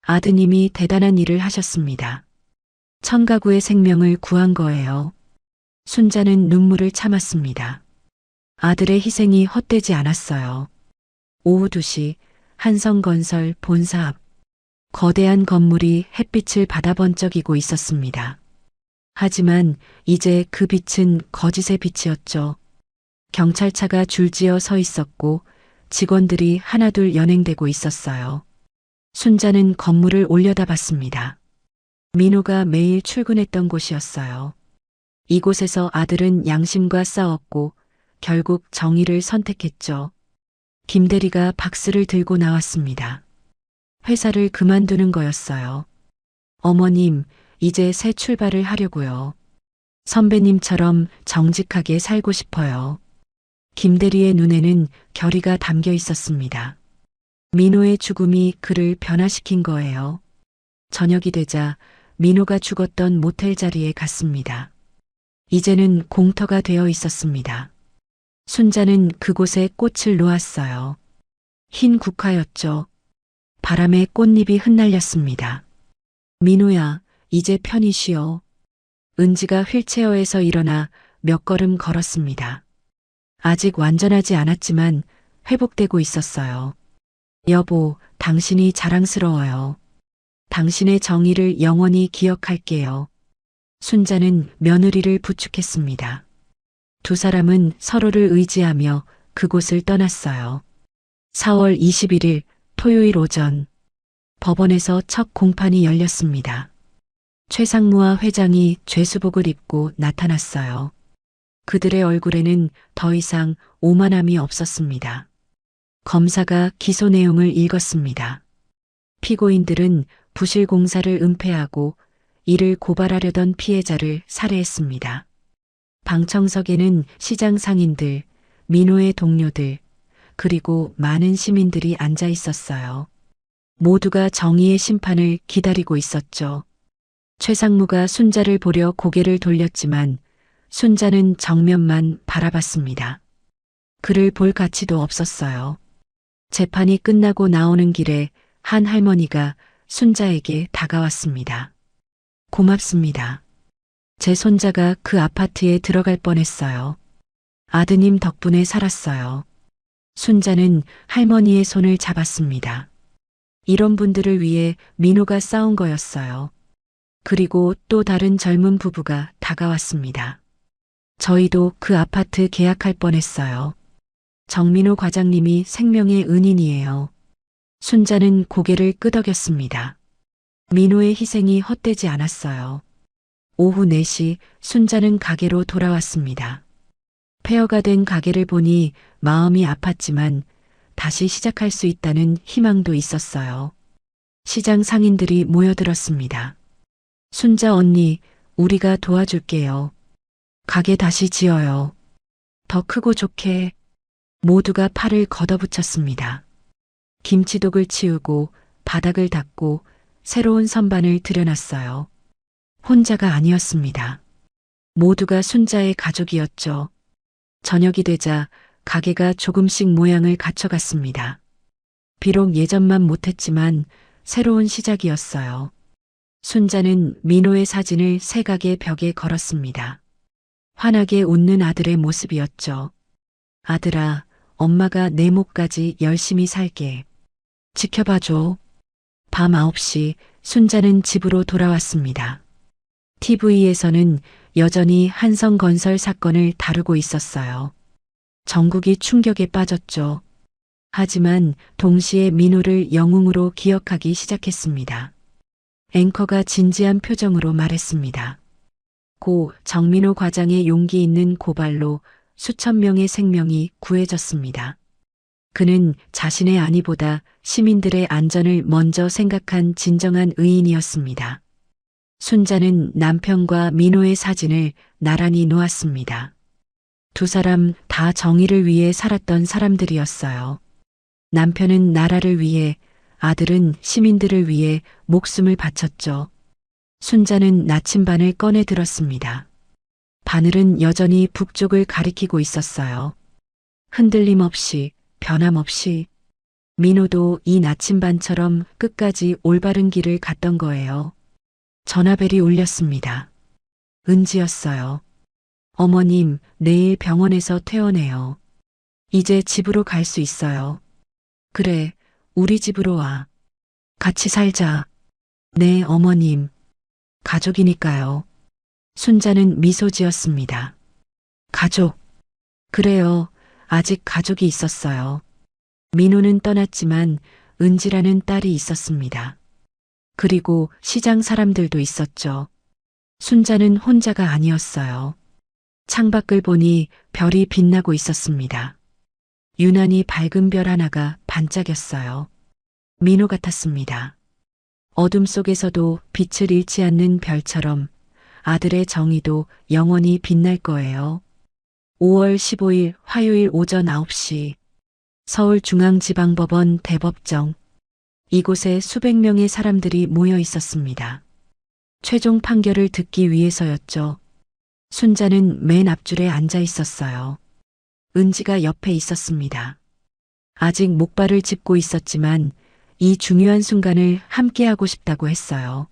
아드님이 대단한 일을 하셨습니다. 천가구의 생명을 구한 거예요. 순자는 눈물을 참았습니다. 아들의 희생이 헛되지 않았어요. 오후 2시 한성건설 본사 앞 거대한 건물이 햇빛을 받아 번쩍이고 있었습니다. 하지만 이제 그 빛은 거짓의 빛이었죠. 경찰차가 줄지어 서 있었고 직원들이 하나둘 연행되고 있었어요. 순자는 건물을 올려다봤습니다. 민호가 매일 출근했던 곳이었어요. 이곳에서 아들은 양심과 싸웠고 결국 정의를 선택했죠. 김대리가 박스를 들고 나왔습니다. 회사를 그만두는 거였어요. 어머님, 이제 새 출발을 하려고요. 선배님처럼 정직하게 살고 싶어요. 김대리의 눈에는 결의가 담겨 있었습니다. 민호의 죽음이 그를 변화시킨 거예요. 저녁이 되자 민호가 죽었던 모텔 자리에 갔습니다. 이제는 공터가 되어 있었습니다. 순자는 그곳에 꽃을 놓았어요. 흰 국화였죠. 바람에 꽃잎이 흩날렸습니다. 민호야, 이제 편히 쉬어. 은지가 휠체어에서 일어나 몇 걸음 걸었습니다. 아직 완전하지 않았지만 회복되고 있었어요. 여보, 당신이 자랑스러워요. 당신의 정의를 영원히 기억할게요. 순자는 며느리를 부축했습니다. 두 사람은 서로를 의지하며 그곳을 떠났어요. 4월 21일 토요일 오전 법원에서 첫 공판이 열렸습니다. 최상무와 회장이 죄수복을 입고 나타났어요. 그들의 얼굴에는 더 이상 오만함이 없었습니다. 검사가 기소 내용을 읽었습니다. 피고인들은 부실 공사를 은폐하고 이를 고발하려던 피해자를 살해했습니다. 방청석에는 시장 상인들, 민호의 동료들, 그리고 많은 시민들이 앉아 있었어요. 모두가 정의의 심판을 기다리고 있었죠. 최상무가 순자를 보려 고개를 돌렸지만 순자는 정면만 바라봤습니다. 그를 볼 가치도 없었어요. 재판이 끝나고 나오는 길에 한 할머니가 순자에게 다가왔습니다. 고맙습니다. 제 손자가 그 아파트에 들어갈 뻔했어요. 아드님 덕분에 살았어요. 순자는 할머니의 손을 잡았습니다. 이런 분들을 위해 민호가 싸운 거였어요. 그리고 또 다른 젊은 부부가 다가왔습니다. 저희도 그 아파트 계약할 뻔했어요. 정민호 과장님이 생명의 은인이에요. 순자는 고개를 끄덕였습니다. 민호의 희생이 헛되지 않았어요. 오후 4시 순자는 가게로 돌아왔습니다. 폐허가 된 가게를 보니 마음이 아팠지만 다시 시작할 수 있다는 희망도 있었어요. 시장 상인들이 모여들었습니다. 순자 언니, 우리가 도와줄게요. 가게 다시 지어요. 더 크고 좋게. 모두가 팔을 걷어붙였습니다. 김치독을 치우고 바닥을 닦고 새로운 선반을 들여놨어요. 혼자가 아니었습니다. 모두가 순자의 가족이었죠. 저녁이 되자 가게가 조금씩 모양을 갖춰갔습니다. 비록 예전만 못했지만 새로운 시작이었어요. 순자는 민호의 사진을 새 가게 벽에 걸었습니다. 환하게 웃는 아들의 모습이었죠. 아들아, 엄마가 내 목까지 열심히 살게. 지켜봐줘. 밤 9시 순자는 집으로 돌아왔습니다. TV에서는 여전히 한성건설 사건을 다루고 있었어요. 전국이 충격에 빠졌죠. 하지만 동시에 민호를 영웅으로 기억하기 시작했습니다. 앵커가 진지한 표정으로 말했습니다. 고 정민호 과장의 용기 있는 고발로 수천 명의 생명이 구해졌습니다. 그는 자신의 안위보다 시민들의 안전을 먼저 생각한 진정한 의인이었습니다. 순자는 남편과 민호의 사진을 나란히 놓았습니다. 두 사람 다 정의를 위해 살았던 사람들이었어요. 남편은 나라를 위해, 아들은 시민들을 위해 목숨을 바쳤죠. 순자는 나침반을 꺼내 들었습니다. 바늘은 여전히 북쪽을 가리키고 있었어요. 흔들림 없이, 변함없이. 민호도 이 나침반처럼 끝까지 올바른 길을 갔던 거예요. 전화벨이 울렸습니다. 은지였어요. 어머님, 내일 병원에서 퇴원해요. 이제 집으로 갈 수 있어요. 그래, 우리 집으로 와. 같이 살자. 네, 어머님. 가족이니까요. 순자는 미소 지었습니다. 가족. 그래요. 아직 가족이 있었어요. 민호는 떠났지만 은지라는 딸이 있었습니다. 그리고 시장 사람들도 있었죠. 순자는 혼자가 아니었어요. 창밖을 보니 별이 빛나고 있었습니다. 유난히 밝은 별 하나가 반짝였어요. 민호 같았습니다. 어둠 속에서도 빛을 잃지 않는 별처럼 아들의 정의도 영원히 빛날 거예요. 5월 15일 화요일 오전 9시 서울중앙지방법원 대법정. 이곳에 수백 명의 사람들이 모여 있었습니다. 최종 판결을 듣기 위해서였죠. 순자는 맨 앞줄에 앉아 있었어요. 은지가 옆에 있었습니다. 아직 목발을 짚고 있었지만 이 중요한 순간을 함께하고 싶다고 했어요.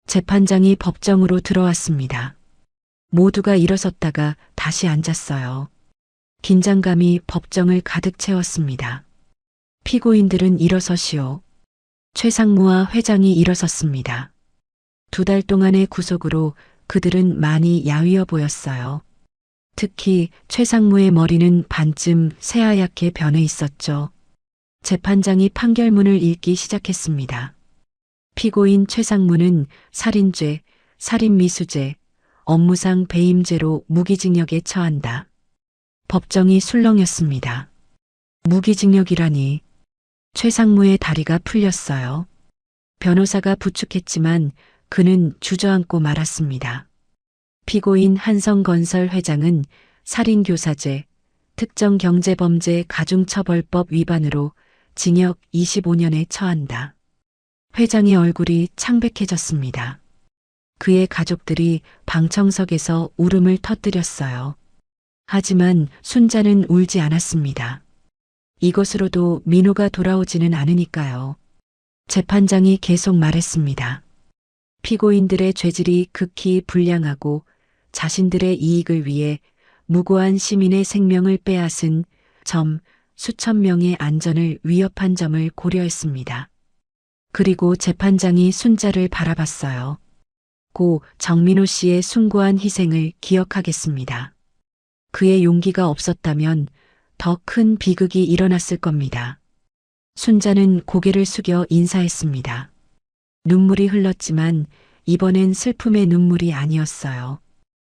재판장이 법정으로 들어왔습니다. 모두가 일어섰다가 다시 앉았어요. 긴장감이 법정을 가득 채웠습니다. 피고인들은 일어서시오. 최상무와 회장이 일어섰습니다. 2달 동안의 구속으로 그들은 많이 야위어 보였어요. 특히 최상무의 머리는 반쯤 새하얗게 변해 있었죠. 재판장이 판결문을 읽기 시작했습니다. 피고인 최상무는 살인죄, 살인미수죄, 업무상 배임죄로 무기징역에 처한다. 법정이 술렁였습니다. 무기징역이라니. 최상무의 다리가 풀렸어요. 변호사가 부축했지만 그는 주저앉고 말았습니다. 피고인 한성건설 회장은 살인교사죄, 특정경제범죄 가중처벌법 위반으로 징역 25년에 처한다. 회장의 얼굴이 창백해졌습니다. 그의 가족들이 방청석에서 울음을 터뜨렸어요. 하지만 순자는 울지 않았습니다. 이것으로도 민호가 돌아오지는 않으니까요. 재판장이 계속 말했습니다. 피고인들의 죄질이 극히 불량하고 자신들의 이익을 위해 무고한 시민의 생명을 빼앗은 점, 수천 명의 안전을 위협한 점을 고려했습니다. 그리고 재판장이 순자를 바라봤어요. 고 정민호 씨의 숭고한 희생을 기억하겠습니다. 그의 용기가 없었다면 더 큰 비극이 일어났을 겁니다. 순자는 고개를 숙여 인사했습니다. 눈물이 흘렀지만 이번엔 슬픔의 눈물이 아니었어요.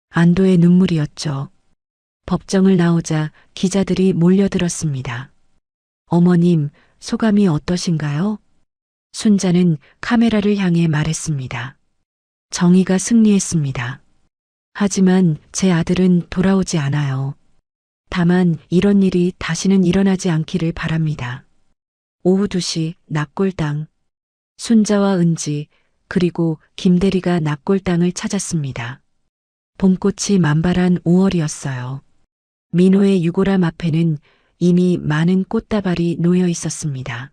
안도의 눈물이었죠. 법정을 나오자 기자들이 몰려들었습니다. 어머님, 소감이 어떠신가요? 순자는 카메라를 향해 말했습니다. 정의가 승리했습니다. 하지만 제 아들은 돌아오지 않아요. 다만 이런 일이 다시는 일어나지 않기를 바랍니다. 오후 2시 납골당. 순자와 은지 그리고 김대리가 납골당을 찾았습니다. 봄꽃이 만발한 5월이었어요. 민호의 유골함 앞에는 이미 많은 꽃다발이 놓여 있었습니다.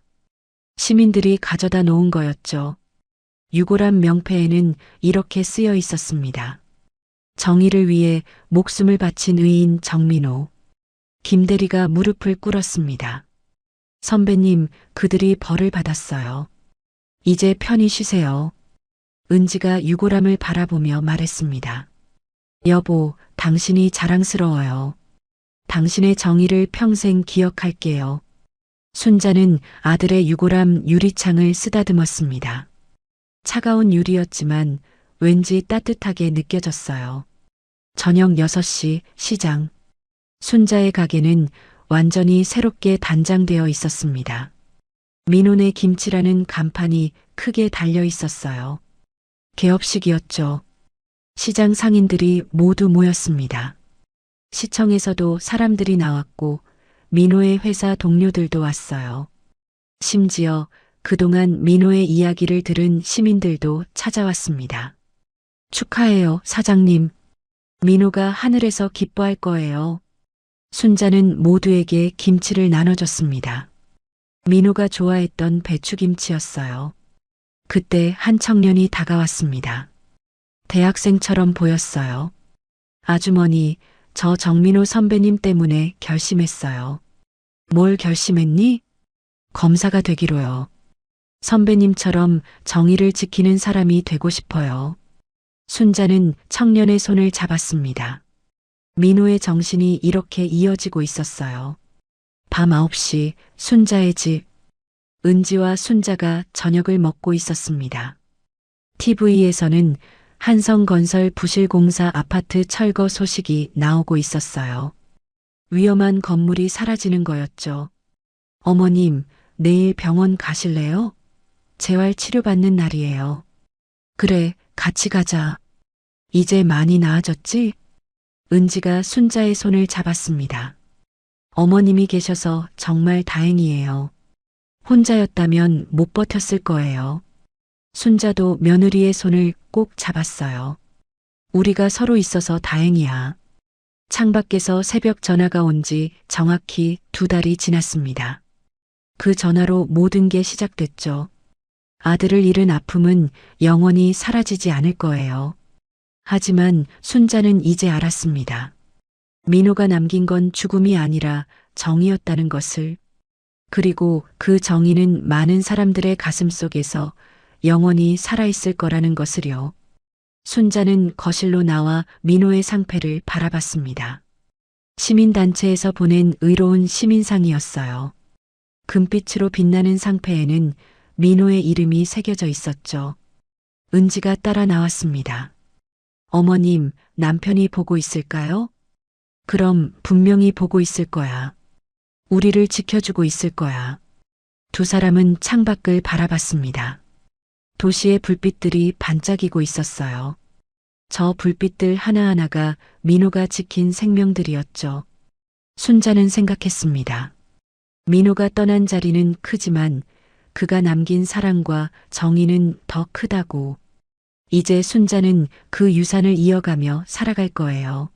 시민들이 가져다 놓은 거였죠. 유골함 명패에는 이렇게 쓰여 있었습니다. 정의를 위해 목숨을 바친 의인 정민호. 김대리가 무릎을 꿇었습니다. 선배님, 그들이 벌을 받았어요. 이제 편히 쉬세요. 은지가 유골함을 바라보며 말했습니다. 여보, 당신이 자랑스러워요. 당신의 정의를 평생 기억할게요. 순자는 아들의 유골함 유리창을 쓰다듬었습니다. 차가운 유리였지만 왠지 따뜻하게 느껴졌어요. 저녁 6시 시장. 순자의 가게는 완전히 새롭게 단장되어 있었습니다. 민호네 김치라는 간판이 크게 달려 있었어요. 개업식이었죠. 시장 상인들이 모두 모였습니다. 시청에서도 사람들이 나왔고 민호의 회사 동료들도 왔어요. 심지어 그동안 민호의 이야기를 들은 시민들도 찾아왔습니다. 축하해요, 사장님. 민호가 하늘에서 기뻐할 거예요. 순자는 모두에게 김치를 나눠줬습니다. 민호가 좋아했던 배추김치였어요. 그때 한 청년이 다가왔습니다. 대학생처럼 보였어요. 아주머니, 저 정민호 선배님 때문에 결심했어요. 뭘 결심했니? 검사가 되기로요. 선배님처럼 정의를 지키는 사람이 되고 싶어요. 순자는 청년의 손을 잡았습니다. 민호의 정신이 이렇게 이어지고 있었어요. 밤 9시 순자의 집. 은지와 순자가 저녁을 먹고 있었습니다. TV에서는 한성건설 부실공사 아파트 철거 소식이 나오고 있었어요. 위험한 건물이 사라지는 거였죠. 어머님, 내일 병원 가실래요? 재활 치료받는 날이에요. 그래, 같이 가자. 이제 많이 나아졌지? 은지가 순자의 손을 잡았습니다. 어머님이 계셔서 정말 다행이에요. 혼자였다면 못 버텼을 거예요. 순자도 며느리의 손을 꼭 잡았어요. 우리가 서로 있어서 다행이야. 창밖에서 새벽 전화가 온 지 정확히 2달이 지났습니다. 그 전화로 모든 게 시작됐죠. 아들을 잃은 아픔은 영원히 사라지지 않을 거예요. 하지만 순자는 이제 알았습니다. 민호가 남긴 건 죽음이 아니라 정이었다는 것을. 그리고 그 정의는 많은 사람들의 가슴 속에서 영원히 살아있을 거라는 것을요. 순자는 거실로 나와 민호의 상패를 바라봤습니다. 시민단체에서 보낸 의로운 시민상이었어요. 금빛으로 빛나는 상패에는 민호의 이름이 새겨져 있었죠. 은지가 따라 나왔습니다. 어머님, 남편이 보고 있을까요? 그럼 분명히 보고 있을 거야. 우리를 지켜주고 있을 거야. 두 사람은 창밖을 바라봤습니다. 도시의 불빛들이 반짝이고 있었어요. 저 불빛들 하나하나가 민호가 지킨 생명들이었죠. 순자는 생각했습니다. 민호가 떠난 자리는 크지만 그가 남긴 사랑과 정의는 더 크다고. 이제 순자는 그 유산을 이어가며 살아갈 거예요.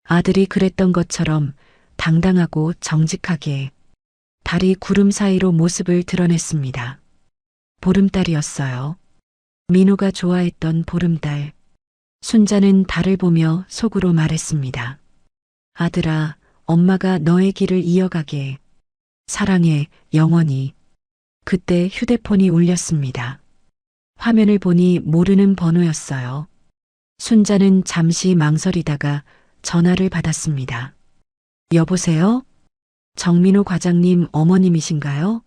아들이 그랬던 것처럼 당당하고 정직하게. 달이 구름 사이로 모습을 드러냈습니다. 보름달이었어요. 민호가 좋아했던 보름달. 순자는 달을 보며 속으로 말했습니다. 아들아, 엄마가 너의 길을 이어가게. 사랑해, 영원히. 그때 휴대폰이 울렸습니다. 화면을 보니 모르는 번호였어요. 순자는 잠시 망설이다가 전화를 받았습니다. 여보세요? 정민호 과장님 어머님이신가요?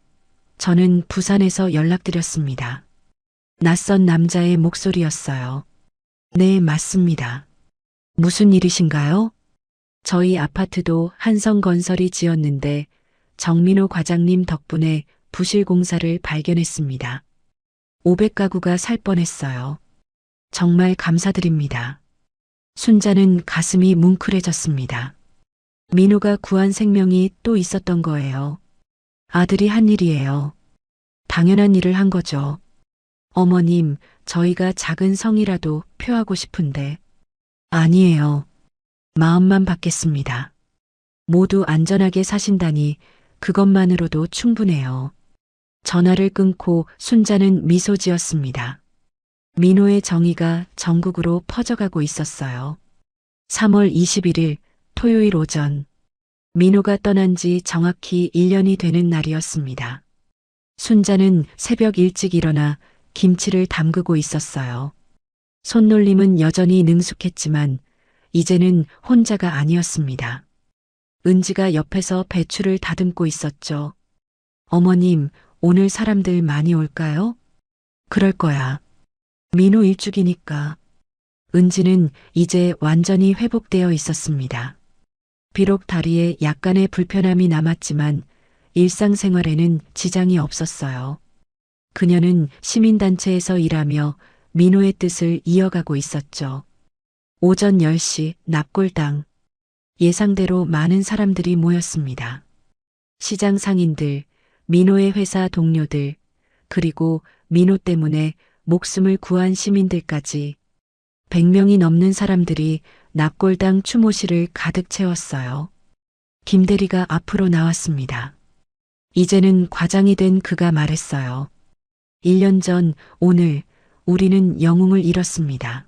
저는 부산에서 연락드렸습니다. 낯선 남자의 목소리였어요. 네, 맞습니다. 무슨 일이신가요? 저희 아파트도 한성건설이 지었는데 정민호 과장님 덕분에 부실 공사를 발견했습니다. 500가구가 살 뻔했어요. 정말 감사드립니다. 순자는 가슴이 뭉클해졌습니다. 민호가 구한 생명이 또 있었던 거예요. 아들이 한 일이에요. 당연한 일을 한 거죠. 어머님, 저희가 작은 성이라도 표하고 싶은데. 아니에요. 마음만 받겠습니다. 모두 안전하게 사신다니 그것만으로도 충분해요. 전화를 끊고 순자는 미소 지었습니다. 민호의 정의가 전국으로 퍼져가고 있었어요. 3월 21일 토요일 오전. 민호가 떠난 지 정확히 1년이 되는 날이었습니다. 순자는 새벽 일찍 일어나 김치를 담그고 있었어요. 손놀림은 여전히 능숙했지만 이제는 혼자가 아니었습니다. 은지가 옆에서 배추를 다듬고 있었죠. 어머님, 오늘 사람들 많이 올까요? 그럴 거야. 민호 일주기니까. 은지는 이제 완전히 회복되어 있었습니다. 비록 다리에 약간의 불편함이 남았지만 일상생활에는 지장이 없었어요. 그녀는 시민단체에서 일하며 민호의 뜻을 이어가고 있었죠. 오전 10시 납골당. 예상대로 많은 사람들이 모였습니다. 시장 상인들, 민호의 회사 동료들, 그리고 민호 때문에 목숨을 구한 시민들까지 100명이 넘는 사람들이 납골당 추모실을 가득 채웠어요. 김 대리가 앞으로 나왔습니다. 이제는 과장이 된 그가 말했어요. 1년 전 오늘 우리는 영웅을 잃었습니다.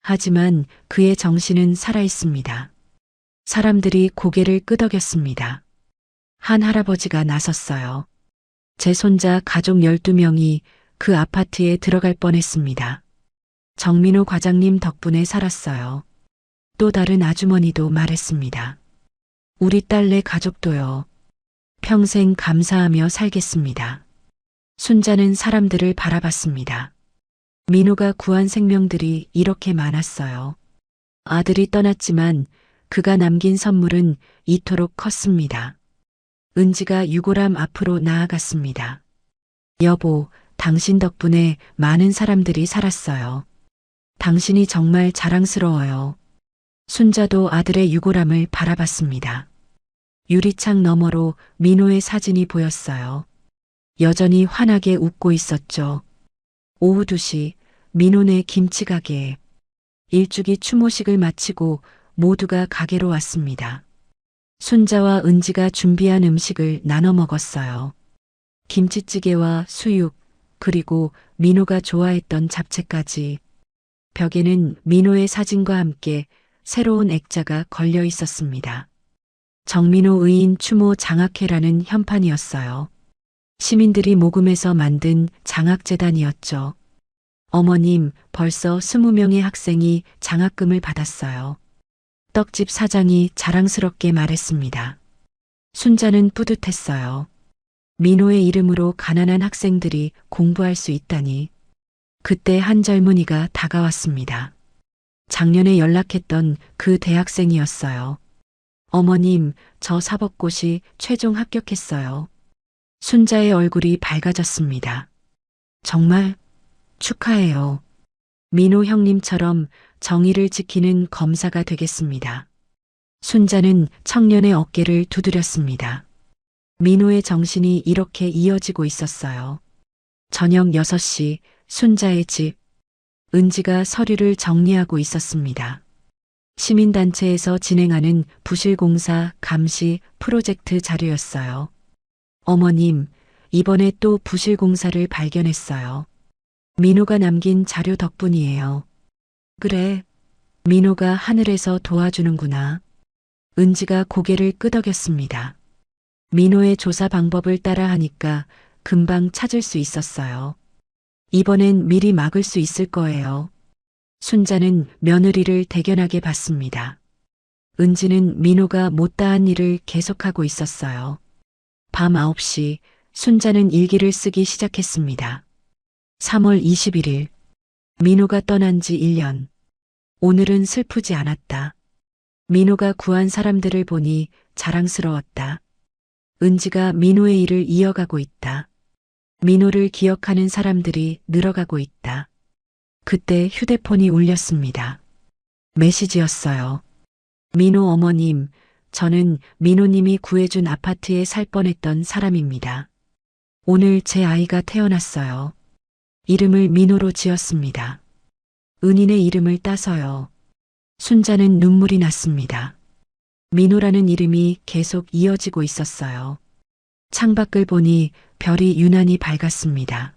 하지만 그의 정신은 살아있습니다. 사람들이 고개를 끄덕였습니다. 한 할아버지가 나섰어요. 제 손자 가족 12명이 그 아파트에 들어갈 뻔했습니다. 정민호 과장님 덕분에 살았어요. 또 다른 아주머니도 말했습니다. 우리 딸네 가족도요. 평생 감사하며 살겠습니다. 순자는 사람들을 바라봤습니다. 민호가 구한 생명들이 이렇게 많았어요. 아들이 떠났지만 그가 남긴 선물은 이토록 컸습니다. 은지가 유골함 앞으로 나아갔습니다. 여보, 당신 덕분에 많은 사람들이 살았어요. 당신이 정말 자랑스러워요. 순자도 아들의 유골함을 바라봤습니다. 유리창 너머로 민호의 사진이 보였어요. 여전히 환하게 웃고 있었죠. 오후 2시 민호네 김치가게에 일주기 추모식을 마치고 모두가 가게로 왔습니다. 순자와 은지가 준비한 음식을 나눠 먹었어요. 김치찌개와 수육, 그리고 민호가 좋아했던 잡채까지. 벽에는 민호의 사진과 함께 새로운 액자가 걸려 있었습니다. 정민호 의인 추모 장학회라는 현판이었어요. 시민들이 모금해서 만든 장학재단이었죠. 어머님, 벌써 20명의 학생이 장학금을 받았어요. 떡집 사장이 자랑스럽게 말했습니다. 순자는 뿌듯했어요. 민호의 이름으로 가난한 학생들이 공부할 수 있다니. 그때 한 젊은이가 다가왔습니다. 작년에 연락했던 그 대학생이었어요. 어머님, 저 사법고시 최종 합격했어요. 순자의 얼굴이 밝아졌습니다. 정말 축하해요. 민호 형님처럼 정의를 지키는 검사가 되겠습니다. 순자는 청년의 어깨를 두드렸습니다. 민호의 정신이 이렇게 이어지고 있었어요. 저녁 6시 순자의 집. 은지가 서류를 정리하고 있었습니다. 시민단체에서 진행하는 부실공사 감시 프로젝트 자료였어요. 어머님, 이번에 또 부실공사를 발견했어요. 민호가 남긴 자료 덕분이에요. 그래, 민호가 하늘에서 도와주는구나. 은지가 고개를 끄덕였습니다. 민호의 조사 방법을 따라 하니까 금방 찾을 수 있었어요. 이번엔 미리 막을 수 있을 거예요. 순자는 며느리를 대견하게 봤습니다. 은지는 민호가 못다한 일을 계속하고 있었어요. 밤 9시 순자는 일기를 쓰기 시작했습니다. 3월 21일 민호가 떠난 지 1년. 오늘은 슬프지 않았다. 민호가 구한 사람들을 보니 자랑스러웠다. 은지가 민호의 일을 이어가고 있다. 민호를 기억하는 사람들이 늘어가고 있다. 그때 휴대폰이 울렸습니다. 메시지였어요. 민호 어머님, 저는 민호님이 구해준 아파트에 살 뻔했던 사람입니다. 오늘 제 아이가 태어났어요. 이름을 민호로 지었습니다. 은인의 이름을 따서요. 순자는 눈물이 났습니다. 민호라는 이름이 계속 이어지고 있었어요. 창밖을 보니 별이 유난히 밝았습니다.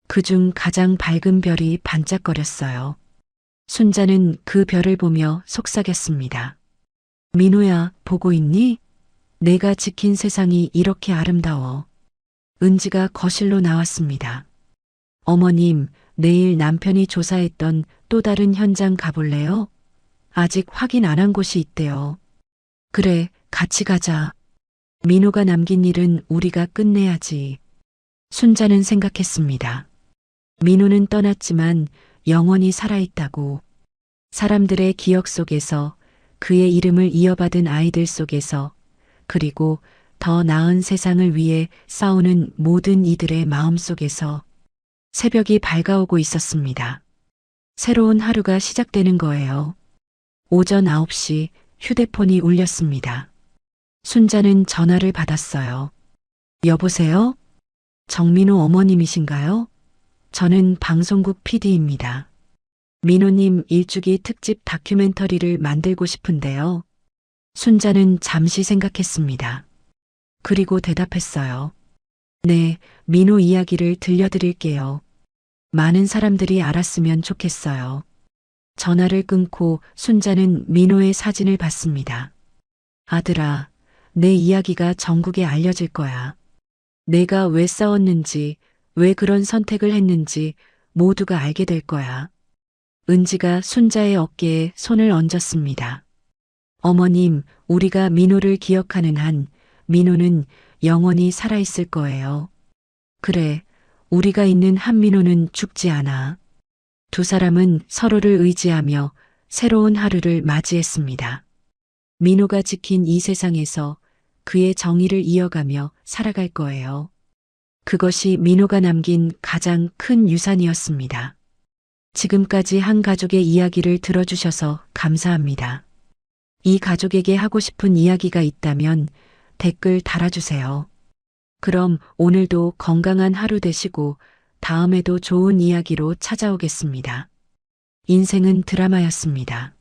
그중 가장 밝은 별이 반짝거렸어요. 순자는 그 별을 보며 속삭였습니다. 민호야, 보고 있니? 내가 지킨 세상이 이렇게 아름다워. 은지가 거실로 나왔습니다. 어머님, 내일 남편이 조사했던 또 다른 현장 가볼래요? 아직 확인 안 한 곳이 있대요. 그래, 같이 가자. 민호가 남긴 일은 우리가 끝내야지. 순자는 생각했습니다. 민호는 떠났지만 영원히 살아있다고. 사람들의 기억 속에서, 그의 이름을 이어받은 아이들 속에서, 그리고 더 나은 세상을 위해 싸우는 모든 이들의 마음 속에서 새벽이 밝아오고 있었습니다. 새로운 하루가 시작되는 거예요. 오전 9시 휴대폰이 울렸습니다. 순자는 전화를 받았어요. 여보세요? 정민호 어머님이신가요? 저는 방송국 PD입니다. 민호님 일주기 특집 다큐멘터리를 만들고 싶은데요. 순자는 잠시 생각했습니다. 그리고 대답했어요. 네, 민호 이야기를 들려드릴게요. 많은 사람들이 알았으면 좋겠어요. 전화를 끊고 순자는 민호의 사진을 봤습니다. 아들아, 내 이야기가 전국에 알려질 거야. 내가 왜 싸웠는지, 왜 그런 선택을 했는지 모두가 알게 될 거야. 은지가 순자의 어깨에 손을 얹었습니다. 어머님, 우리가 민호를 기억하는 한 민호는 영원히 살아있을 거예요. 그래, 우리가 있는 한 민호는 죽지 않아. 두 사람은 서로를 의지하며 새로운 하루를 맞이했습니다. 민호가 지킨 이 세상에서 그의 정의를 이어가며 살아갈 거예요. 그것이 민호가 남긴 가장 큰 유산이었습니다. 지금까지 한 가족의 이야기를 들어주셔서 감사합니다. 이 가족에게 하고 싶은 이야기가 있다면 댓글 달아주세요. 그럼 오늘도 건강한 하루 되시고 다음에도 좋은 이야기로 찾아오겠습니다. 인생은 드라마였습니다.